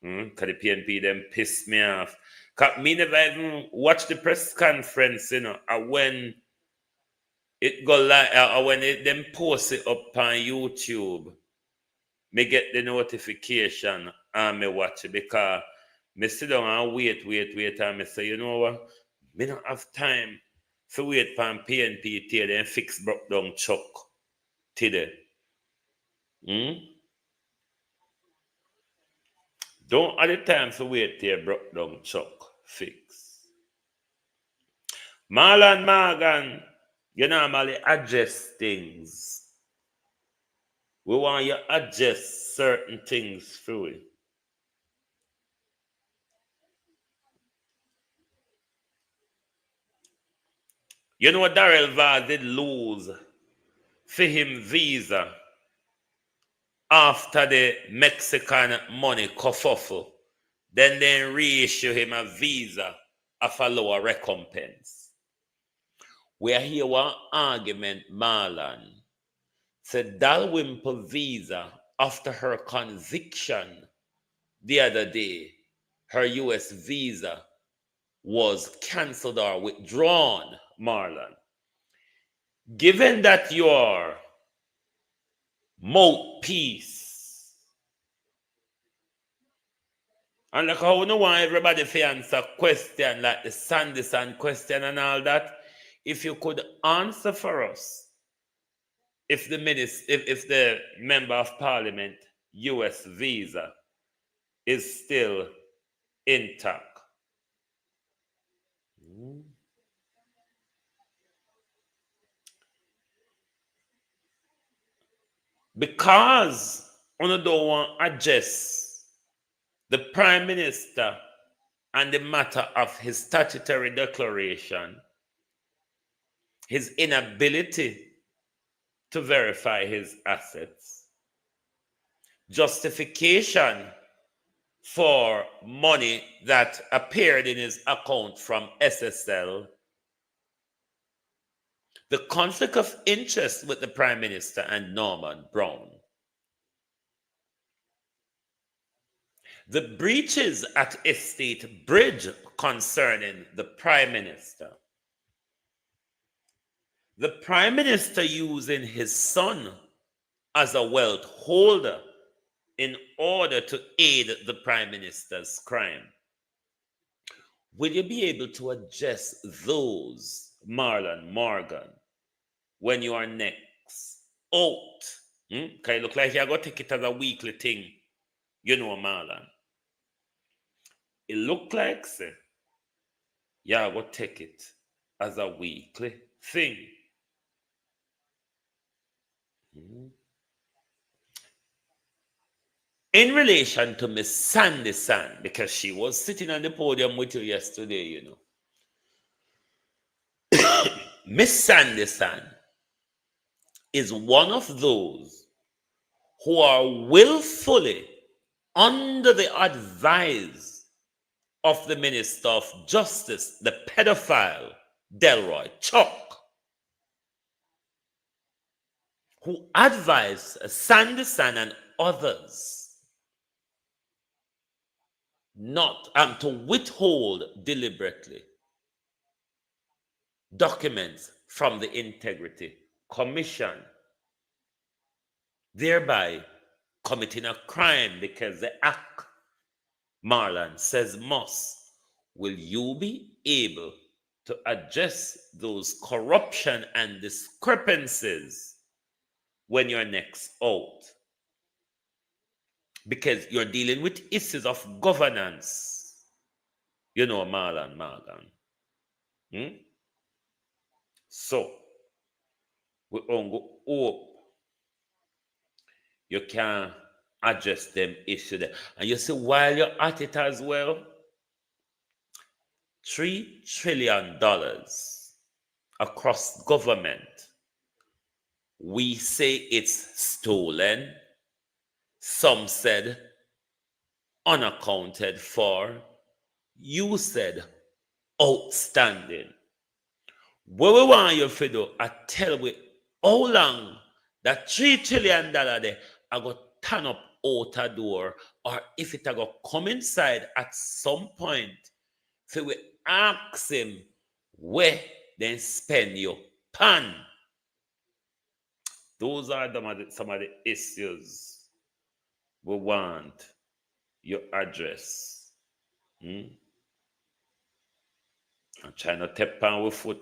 the PNP them pissed me off. Because me never even watch the press conference, and when it go like, when them post it up on YouTube, me get the notification and me watch it, because me sit down and wait, and me say, you know what, me don't have time to wait for PNP till they fix broke down Chuck today. Don't have the time to wait till broke down Chuck fix. Marlon Morgan, you normally adjust things. We want you to adjust certain things through it. You know Darrell Vaz did lose for him visa after the Mexican money kerfuffle. Then they reissue him a visa of a lower recompense. We are here one argument, Marlon said Dalrymple visa after her conviction the other day, her US visa was cancelled or withdrawn, Marlon. Given that your mouthpiece, and like how no want everybody to answer question like the Sanderson question and all that, if you could answer for us, if the member of parliament US visa is still intact. Because on don't want to address the prime minister and the matter of his statutory declaration, his inability to verify his assets, justification for money that appeared in his account from SSL, the conflict of interest with the prime minister and Norman Brown, the breaches at Estate Bridge concerning the prime minister, the prime minister using his son as a wealth holder in order to aid the prime minister's crime. Will you be able to address those, Marlon Morgan, when you are next out? Because it look like you're going to take it as a weekly thing, you know, Marlon. It look like, say, you're going to take it as a weekly thing. In relation to Miss Sanderson, because she was sitting on the podium with you yesterday, you know. Miss Sanderson is one of those who are willfully under the advice of the Minister of Justice, the pedophile Delroy Chuck, who advised Sanderson and others not to withhold deliberately documents from the Integrity Commission, thereby committing a crime because the act, Marlon says must. Will you be able to address those corruption and discrepancies when you're next out? Because you're dealing with issues of governance, you know, Marlon Morgan. So, we hope you can address them issue there. And you see, while you're at it as well, $3 trillion across government, we say it's stolen. Some said unaccounted for. You said outstanding. What we want you to do, I tell you how long that $3 trillion there I go turn up out a door, or if it I go come inside at some point, so we ask him where then spend your pan. Those are some of the issues we want your address. I'm trying to tap on with foot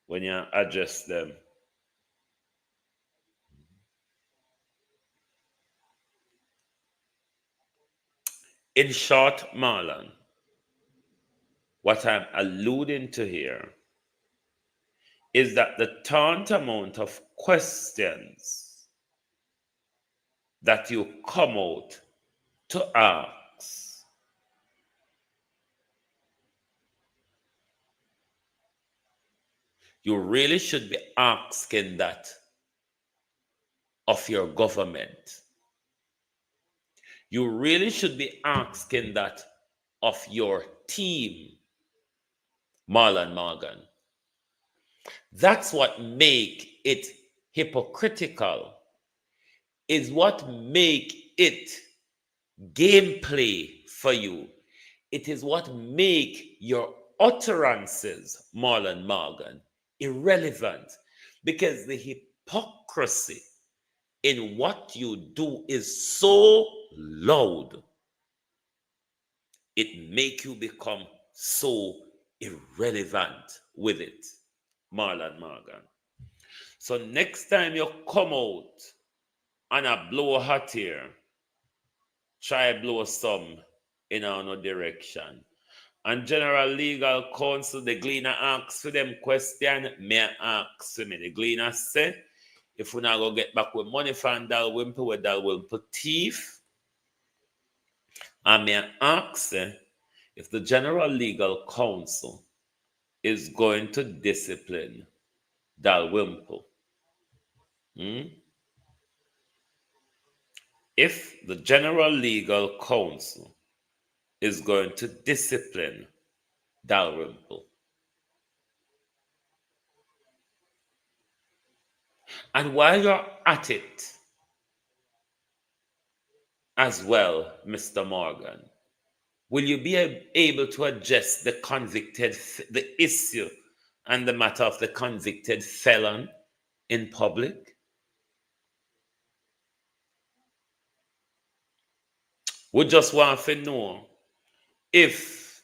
when you address them. In short, Marlon, what I'm alluding to here is that the tantamount of questions that you come out to ask you really should be asking that of your government. You really should be asking that of your team, Marlon Morgan. That's what make it hypocritical, is what make it gameplay for you. It is what make your utterances, Marlon Morgan, irrelevant, because the hypocrisy in what you do is so loud, it make you become so irrelevant with it, Marlon Morgan. So next time you come out and a blow hot here, try blow some in another direction. And General Legal Counsel, the Gleaner asks for them question, may I ask for me. The Gleaner say, if we not go get back with money from Dalrymple, with Dalrymple thief, and may I ask if the General Legal Counsel is going to discipline Dalrymple. If the General Legal Counsel is going to discipline Dalrymple. And while you're at it as well, Mr. Morgan, will you be able to address the issue and the matter of the convicted felon in public? We just want to know if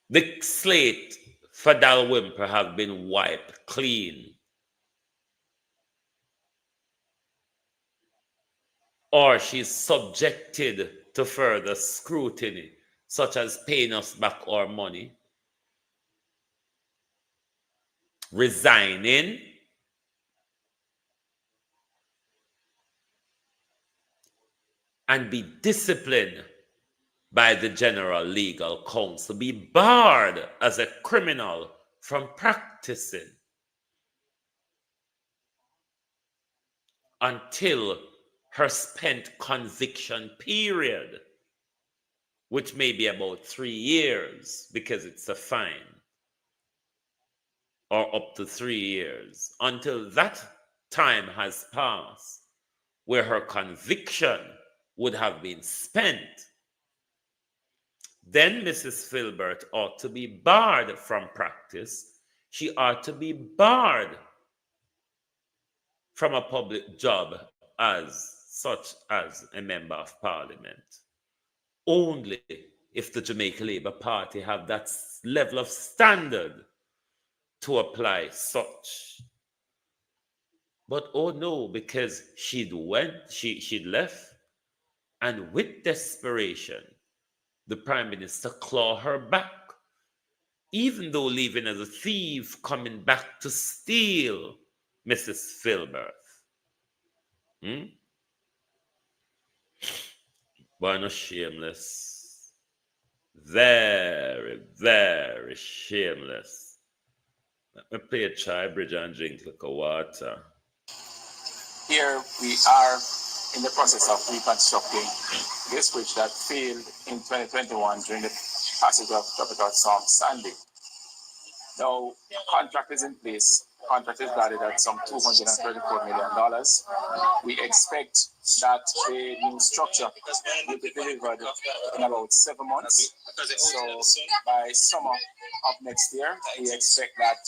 the slate for Dalrymple have been wiped clean, or she's subjected to further scrutiny, such as paying us back our money, resigning, and be disciplined by the General Legal Counsel, be barred as a criminal from practicing until her spent conviction period, which may be about 3 years because it's a fine, or up to 3 years, until that time has passed where her conviction would have been spent. Then Mrs. Filbert ought to be barred from practice. She ought to be barred from a public job such as a member of parliament. Only if the Jamaica Labour Party have that level of standard to apply such. But oh no, because she'd left, and with desperation, the Prime Minister claw her back, even though leaving as a thief, coming back to steal Mrs. Filbert. But no, shameless. Very, very shameless. Let me play a chai bridge and drink like a water. Here we are in the process of reconstructing this bridge that failed in 2021 during the passage of Tropical Storm Sandy. Now, contract is in place. Contract is valued at some $234 million. We expect that the new structure will be delivered in about 7 months. So by summer of next year, we expect that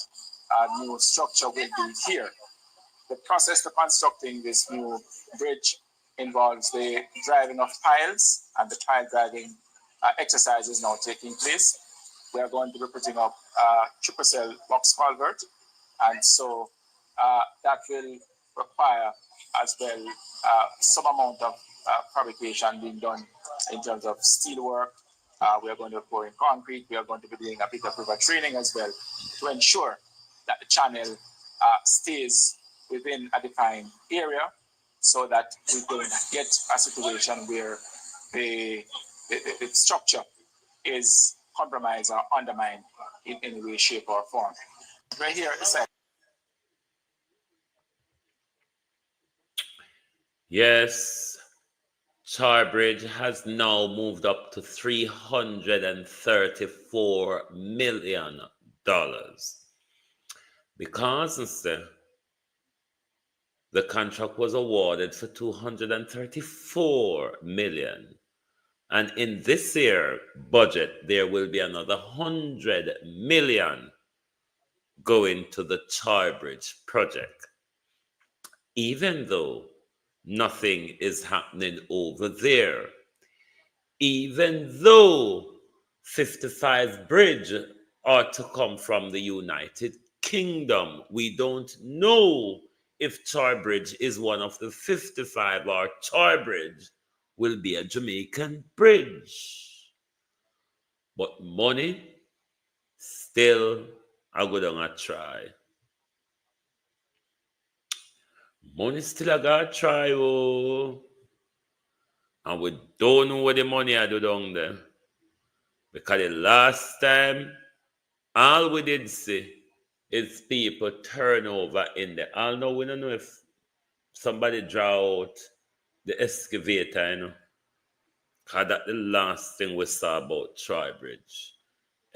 a new structure will be here. The process to constructing this new bridge involves the driving of piles, and the pile driving exercise is now taking place. We are going to be putting up a triple cell box culvert, and so that will require as well some amount of fabrication being done in terms of steel work We are going to pour in concrete. We are going to be doing a bit of river training as well to ensure that the channel stays within a defined area so that we don't get a situation where the structure is compromised or undermined in any way, shape, or form. Right here, Yes, Charbridge has now moved up to $334 million because the contract was awarded for $234 million. And in this year budget, there will be another $100 million going to the Charbridge project. Even though nothing is happening over there, even though 55 Bridge are to come from the United Kingdom, we don't know if Charbridge is one of the 55 or Charbridge will be a Jamaican bridge. But money still a good on a try. Money still a got try, oh. And we don't know what the money I do down there. Because the last time, all we did see is people turn over in there. All know we don't know if somebody draw out the excavator, you know. Because that's the last thing we saw about Trowbridge.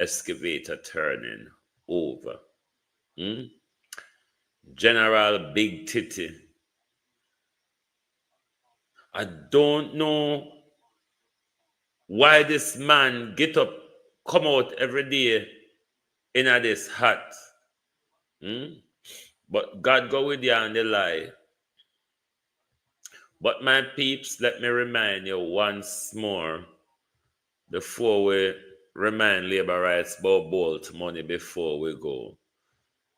Excavator turning over. General Big Titty. I don't know why this man get up, come out every day in this hat. But God go with you on the lie. But my peeps, let me remind you once more before we remind labor rights about Bolt money before we go.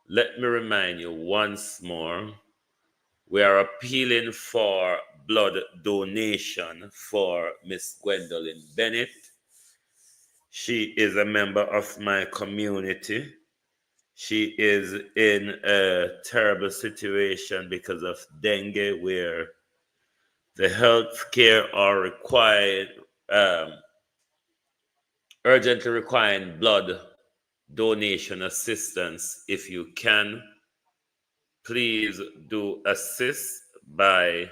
Let me remind you once more, we are appealing for blood donation for Miss Gwendolyn Bennett. She is a member of my community. She is in a terrible situation because of dengue, where the health care are required, urgently requiring blood donation assistance. If you can, please do assist by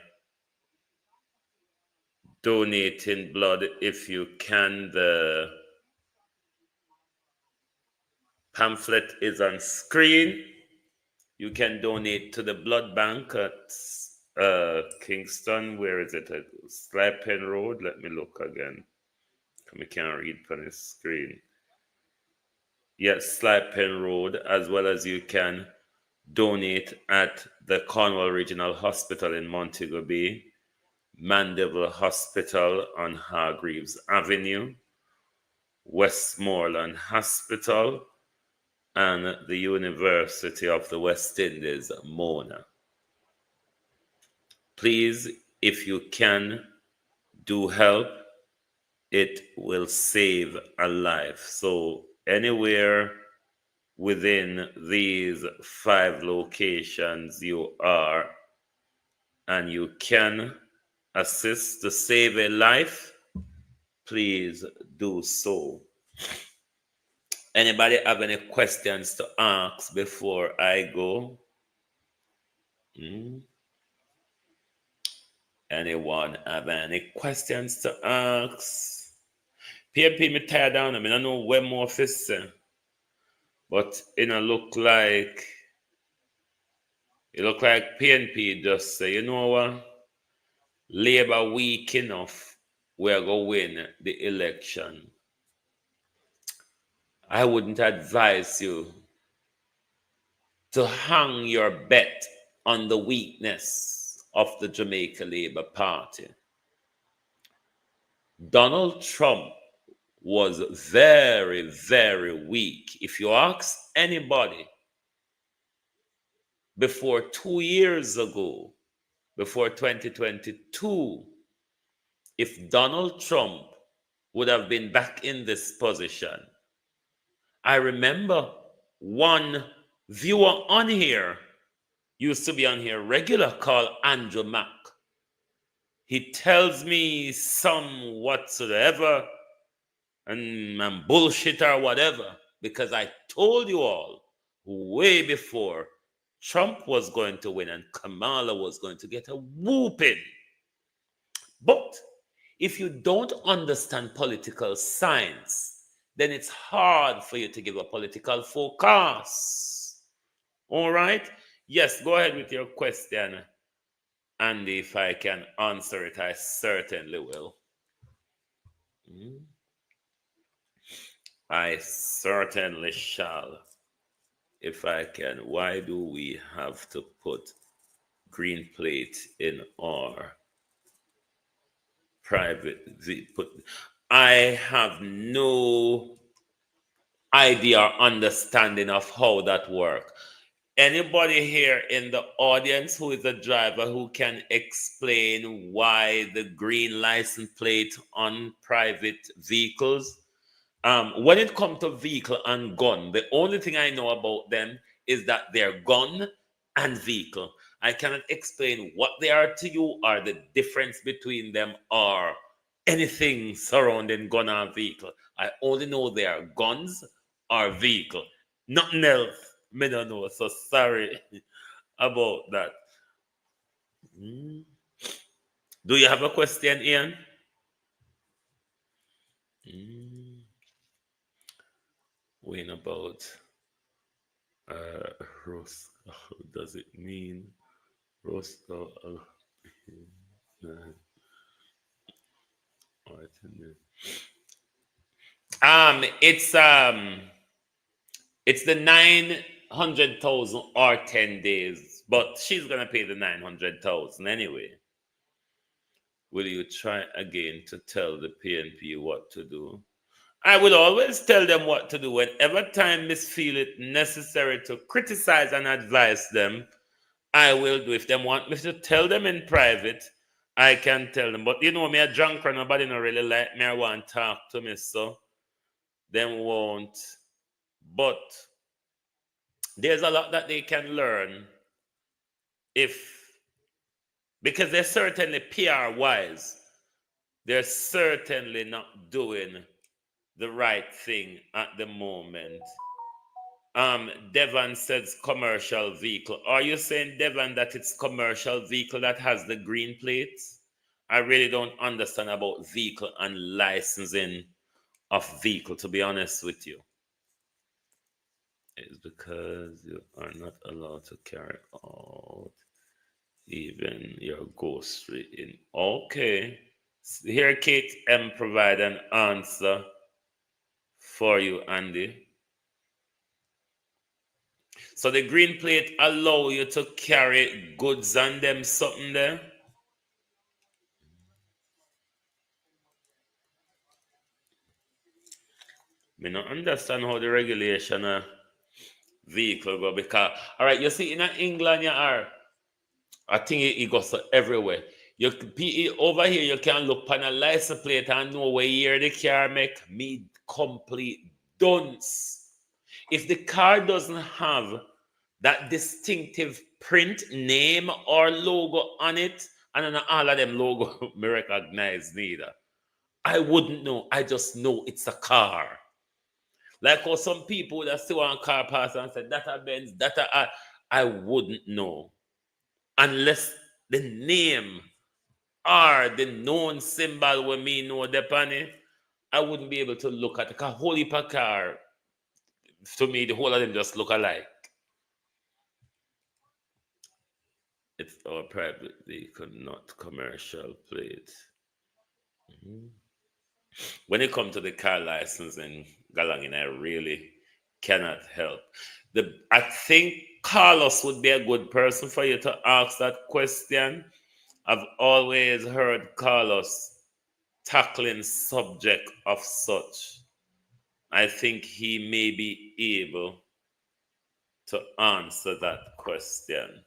donating blood if you can. The pamphlet is on screen. You can donate to the blood bank at Kingston. Where is it? At Sly Pen Road. Let me look again. I can't read from the screen. Yes, Sly Pen Road, as well as you can donate at the Cornwall Regional Hospital in Montego Bay, Mandeville Hospital on Hargreaves Avenue, Westmoreland Hospital, and the University of the West Indies, Mona. Please, if you can, do help. It will save a life. So anywhere within these 5 locations you are and you can assist to save a life, please do so. Anybody have any questions to ask before I go? Anyone have any questions to ask? PMP me tired down. I don't know where more fists, but it look like PNP just say, you know what? Labor weak enough, we're going to win the election. I wouldn't advise you to hang your bet on the weakness of the Jamaica Labour Party. Donald Trump was very, very weak. If you ask anybody before 2 years ago, before 2022, if Donald Trump would have been back in this position. I remember one viewer on here used to be on here regular called Andrew Mack. He tells me some whatsoever and bullshit or whatever because I told you all way before Trump was going to win and Kamala was going to get a whooping. But if you don't understand political science, then it's hard for you to give a political forecast. All right? Yes, go ahead with your question. And if I can answer it, I certainly will. I certainly shall. If I can. Why do we have to put green plate in our private? I have no idea or understanding of how that works. Anybody here in the audience who is a driver who can explain why the green license plate on private vehicles? When it comes to vehicle and gun, the only thing I know about them is that they're gun and vehicle. I cannot explain what they are to you or the difference between them or anything surrounding gun and vehicle. I only know they are guns or vehicle. Nothing else. Me don't know. So sorry about that. Do you have a question, Ian? When about roast? What does it mean? Roast? It's the 900,000 or 10 days, but she's gonna pay the 900,000 anyway. Will you try again to tell the PNP what to do? I will always tell them what to do whenever time feel it necessary to criticize and advise them. I will do. If they want me to tell them in private, I can tell them. But you know me, a drunk and nobody don't really like me or want to talk to me, so them won't. But there's a lot that they can learn because they're certainly PR wise, they're certainly not doing the right thing at the moment. Devon says commercial vehicle. Are you saying, Devon, that it's commercial vehicle that has the green plates? I really don't understand about vehicle and licensing of vehicle, to be honest with you. It's because you are not allowed to carry out even your grocery in. Okay. Here, Kate M provide an answer for you, Andy. So the green plate allow you to carry goods on them, something there. Me not understand how the regulation of vehicle go because all right, you see in England you are. I think it goes to everywhere. You over here you can look on a license plate and know where year the car make. Me complete dunce. If the car doesn't have that distinctive print, name, or logo on it, and not all of them logo me recognize neither, I wouldn't know. I just know it's a car. Like how some people that see one car pass and say that a Benz, that a I wouldn't know unless the name or the known symbol when me know depend it. I wouldn't be able to look at a whole heap of car. To me, the whole of them just look alike. It's our private vehicle, not commercial plate. When it comes to the car licensing, Galangin, I really cannot help. I think Carlos would be a good person for you to ask that question. I've always heard Carlos tackling subject of such. I think he may be able to answer that question.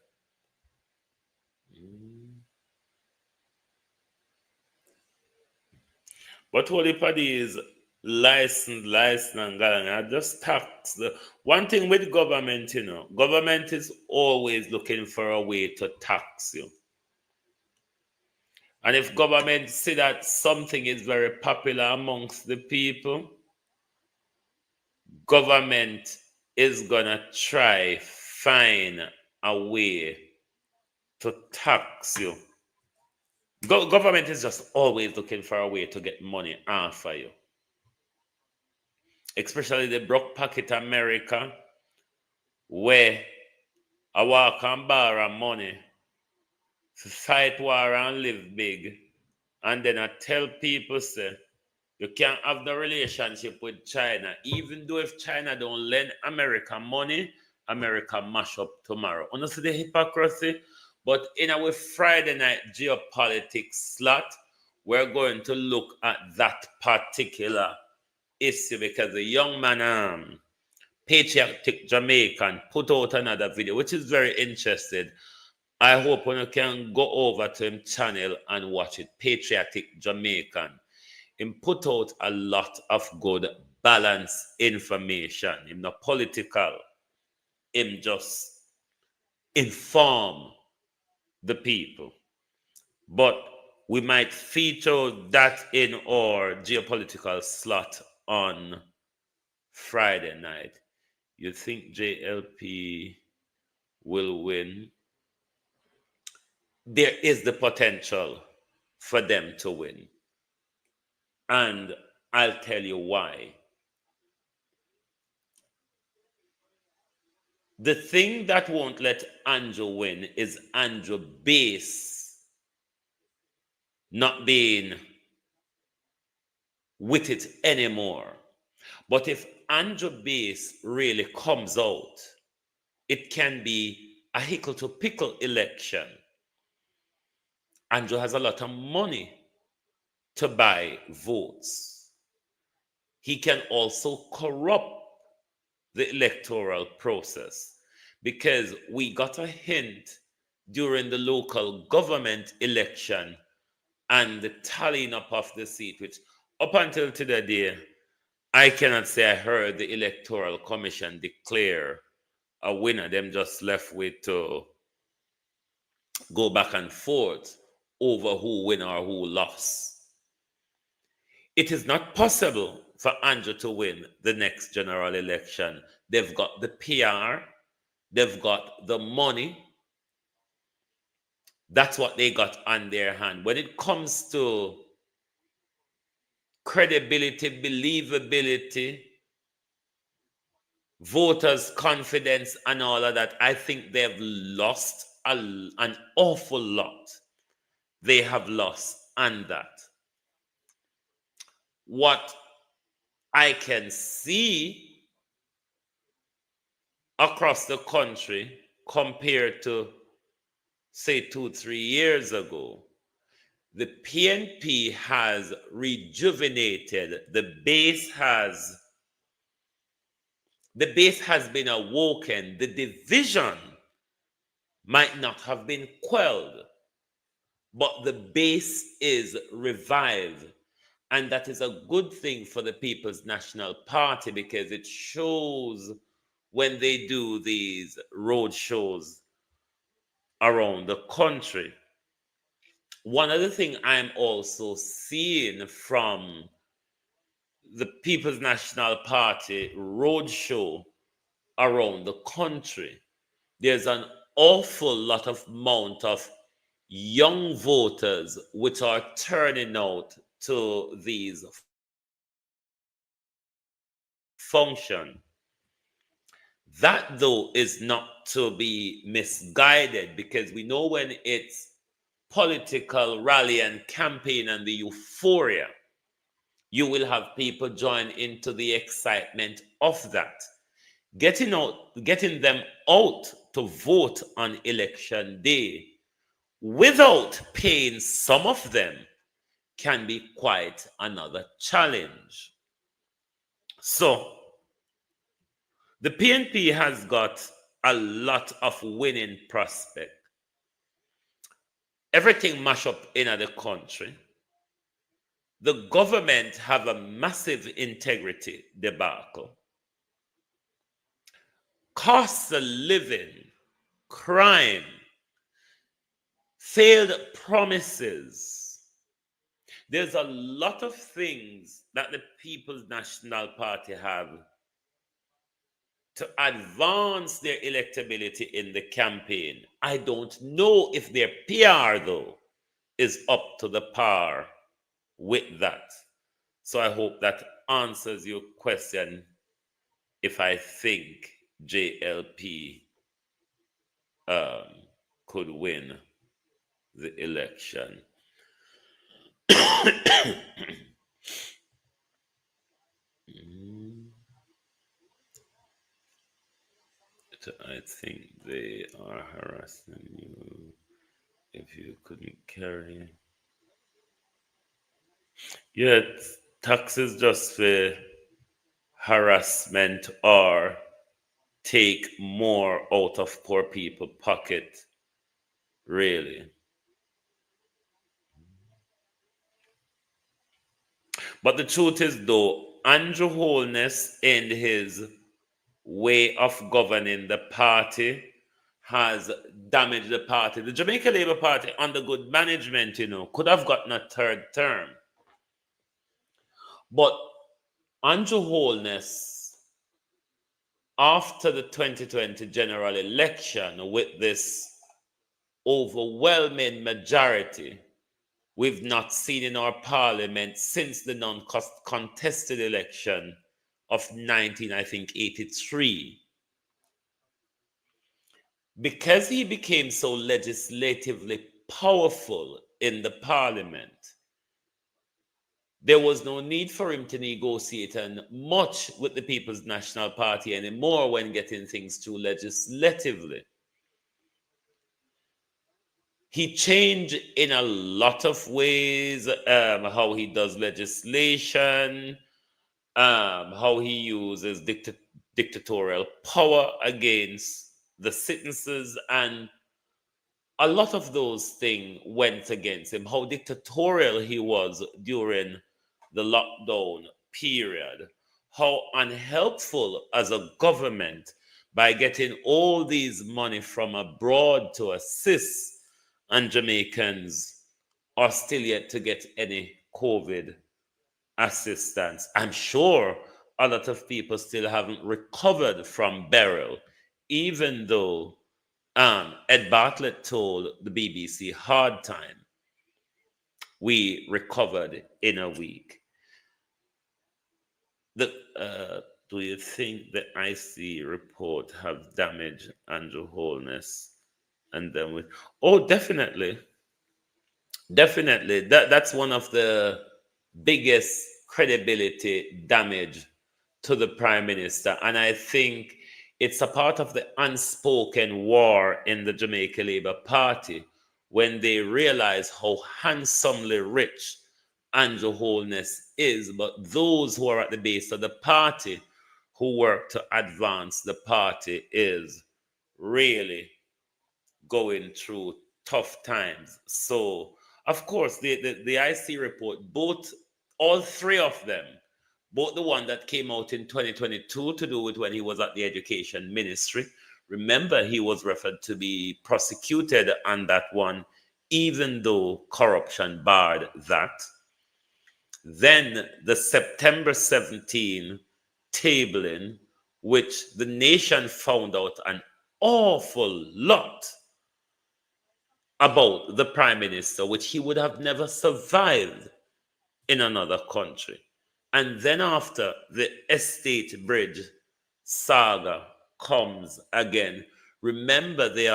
But what if is license, and galang, I just tax the one thing with government, government is always looking for a way to tax you. And if government see that something is very popular amongst the people, government is gonna try find a way to tax you. Government is just always looking for a way to get money off of you. Especially the broke pocket America, where I walk and borrow money, fight war and live big, and then I tell people, say, you can't have the relationship with China, even though if China don't lend America money, America mash up tomorrow. Honestly, the hypocrisy. But in our Friday night geopolitics slot, we're going to look at that particular issue because the young man, patriotic Jamaican, put out another video, which is very interesting. I hope you can go over to him channel and watch it. Patriotic Jamaican. Him put out a lot of good balanced information. Him not political. Him just inform the people. But we might feature that in our geopolitical slot on Friday night. You think JLP will win? There is the potential for them to win. And I'll tell you why. The thing that won't let Andrew win is Andrew base not being with it anymore. But if Andrew base really comes out, it can be a hickle to pickle election. Andrew has a lot of money to buy votes. He can also corrupt the electoral process because we got a hint during the local government election and the tallying up of the seat, which up until today, I cannot say I heard the Electoral Commission declare a winner. Them just left with to go back and forth over who win or who lost. It is not possible for Andrew to win the next general election. They've got the PR, they've got the money. That's what they got on their hand. When it comes to credibility, believability, voters' confidence, and all of that, I think they've lost an awful lot. They have lost on that. What I can see across the country compared to, say, 2-3 years ago, the PNP has rejuvenated. The base has been awoken. The division might not have been quelled, but the base is revived. And that is a good thing for the People's National Party because it shows when they do these road shows around the country. One other thing I'm also seeing from the People's National Party roadshow around the country, there's an awful lot of amount of young voters which are turning out to these function. That though is not to be misguided because we know when it's political rally and campaign and the euphoria, you will have people join into the excitement of that. Getting them out to vote on election day without paying some of them can be quite another challenge. So the PNP has got a lot of winning prospect. Everything mash up in the country. the government have a massive integrity debacle. Costs of living, crime, failed promises. There's a lot of things that the People's National Party have to advance their electability in the campaign. I don't know if their PR, though, is up to the par with that. So I hope that answers your question if I think JLP could win the election. I think they are harassing you if you couldn't carry. Yeah, taxes just for harassment or take more out of poor people's pocket, really. But the truth is, though, Andrew Holness in his way of governing the party has damaged the party. The Jamaica Labour Party, under good management, could have gotten a third term. But Andrew Holness, after the 2020 general election, with this overwhelming majority we've not seen in our parliament since the non-contested election of 1983. Because he became so legislatively powerful in the parliament, there was no need for him to negotiate and much with the People's National Party anymore when getting things through legislatively. He changed in a lot of ways how he does legislation, how he uses dictatorial power against the citizens, and a lot of those things went against him. How dictatorial he was during the lockdown period, how unhelpful as a government by getting all these money from abroad to assist, and Jamaicans are still yet to get any COVID assistance. I'm sure a lot of people still haven't recovered from Beryl, even though Ed Bartlett told the BBC hard time. We recovered in a week. Do you think the IC report have damaged Andrew Holness? And then definitely. Definitely. That's one of the biggest credibility damage to the Prime Minister. And I think it's a part of the unspoken war in the Jamaica Labour Party when they realize how handsomely rich Andrew Holness is, but those who are at the base of the party who work to advance the party is really going through tough times. So, of course, the IC report, all three of them, both the one that came out in 2022 to do with when he was at the Education Ministry. Remember, he was referred to be prosecuted on that one, even though corruption barred that. Then the September 17 tabling, which the nation found out an awful lot about the Prime Minister, which he would have never survived in another country. And then after, the Estate Bridge saga comes again. Remember, the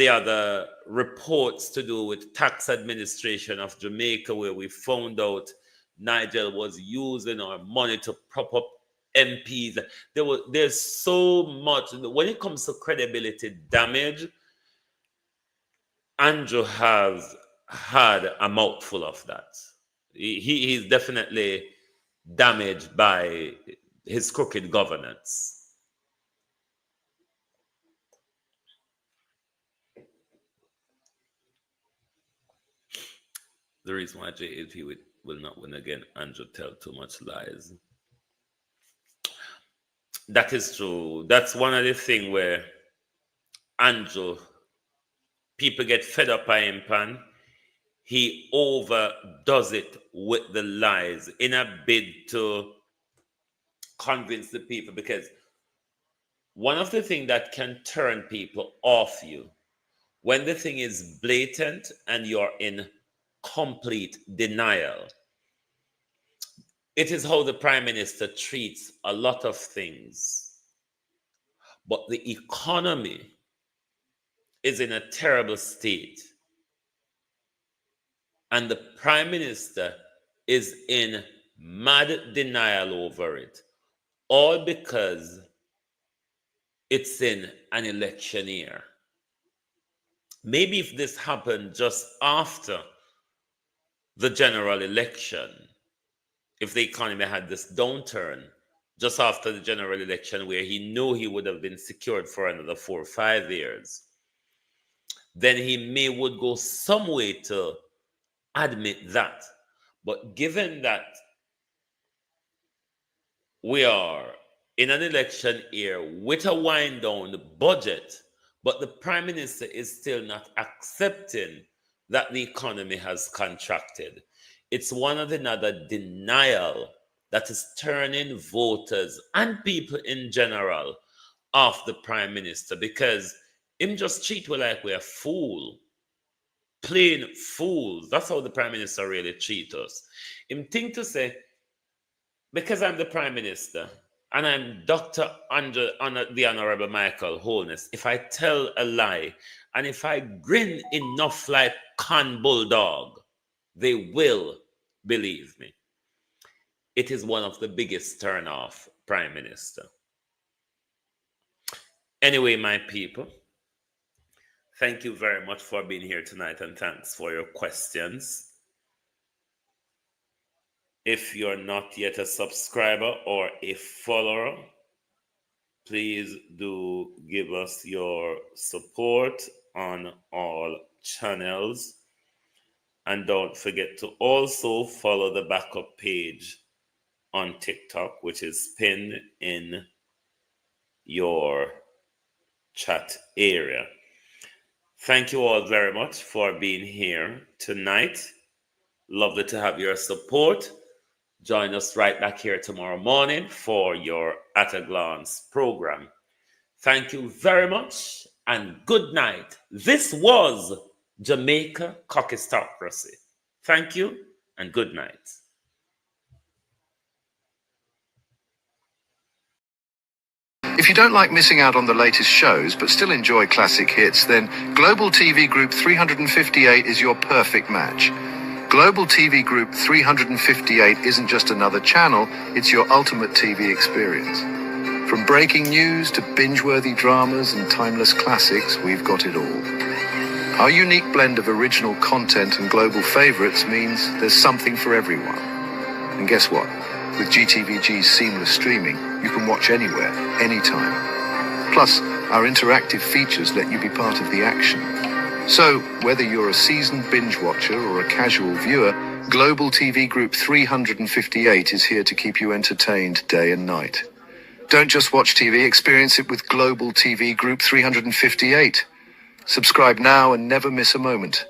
other reports to do with tax administration of Jamaica, where we found out Nigel was using our money to prop up MPs. There's so much. When it comes to credibility damage, Andrew has had a mouthful of that. He's definitely damaged by his crooked governance. the reason why JLP will not win again, Andrew tell too much lies. That is true. That's one of the things where Andrew, people get fed up by him, pan. He overdoes it with the lies in a bid to convince the people, because one of the things that can turn people off you when the thing is blatant and you're in complete denial, it is how the Prime Minister treats a lot of things. But the economy is in a terrible state. And the Prime Minister is in mad denial over it. All because it's in an election year. Maybe if this happened just after the general election, if the economy had this downturn just after the general election where he knew he would have been secured for another 4 or 5 years, then he would go some way to admit that. But given that we are in an election year with a wind down budget, but the Prime Minister is still not accepting that the economy has contracted. It's one of another denial that is turning voters and people in general off the Prime Minister, because him just treat we like we're a fool. Plain fools. That's how the Prime Minister really treat us. Him think to say, because I'm the Prime Minister and I'm Dr. the Honorable Michael Holness, if I tell a lie and if I grin enough like Con Bulldog, they will believe me. It is one of the biggest turn-off, Prime Minister. Anyway, my people, thank you very much for being here tonight, and thanks for your questions. If you're not yet a subscriber or a follower, please do give us your support on all channels. And don't forget to also follow the backup page on TikTok, which is pinned in your chat area. Thank you all very much for being here tonight. Lovely to have your support. Join us right back here tomorrow morning for your At a Glance program. Thank you very much and good night. This was Jamaica Kakistocracy. Thank you and good night. If you don't like missing out on the latest shows but still enjoy classic hits, then Global TV Group 358 is your perfect match. Global TV Group 358 isn't just another channel, it's your ultimate TV experience. From breaking news to binge-worthy dramas and timeless classics, we've got it all. Our unique blend of original content and global favorites means there's something for everyone. And guess what? With GTVG's seamless streaming, you can watch anywhere, anytime. Plus, our interactive features let you be part of the action. So, whether you're a seasoned binge watcher or a casual viewer, Global TV Group 358 is here to keep you entertained day and night. Don't just watch TV, experience it with Global TV Group 358. Subscribe now and never miss a moment.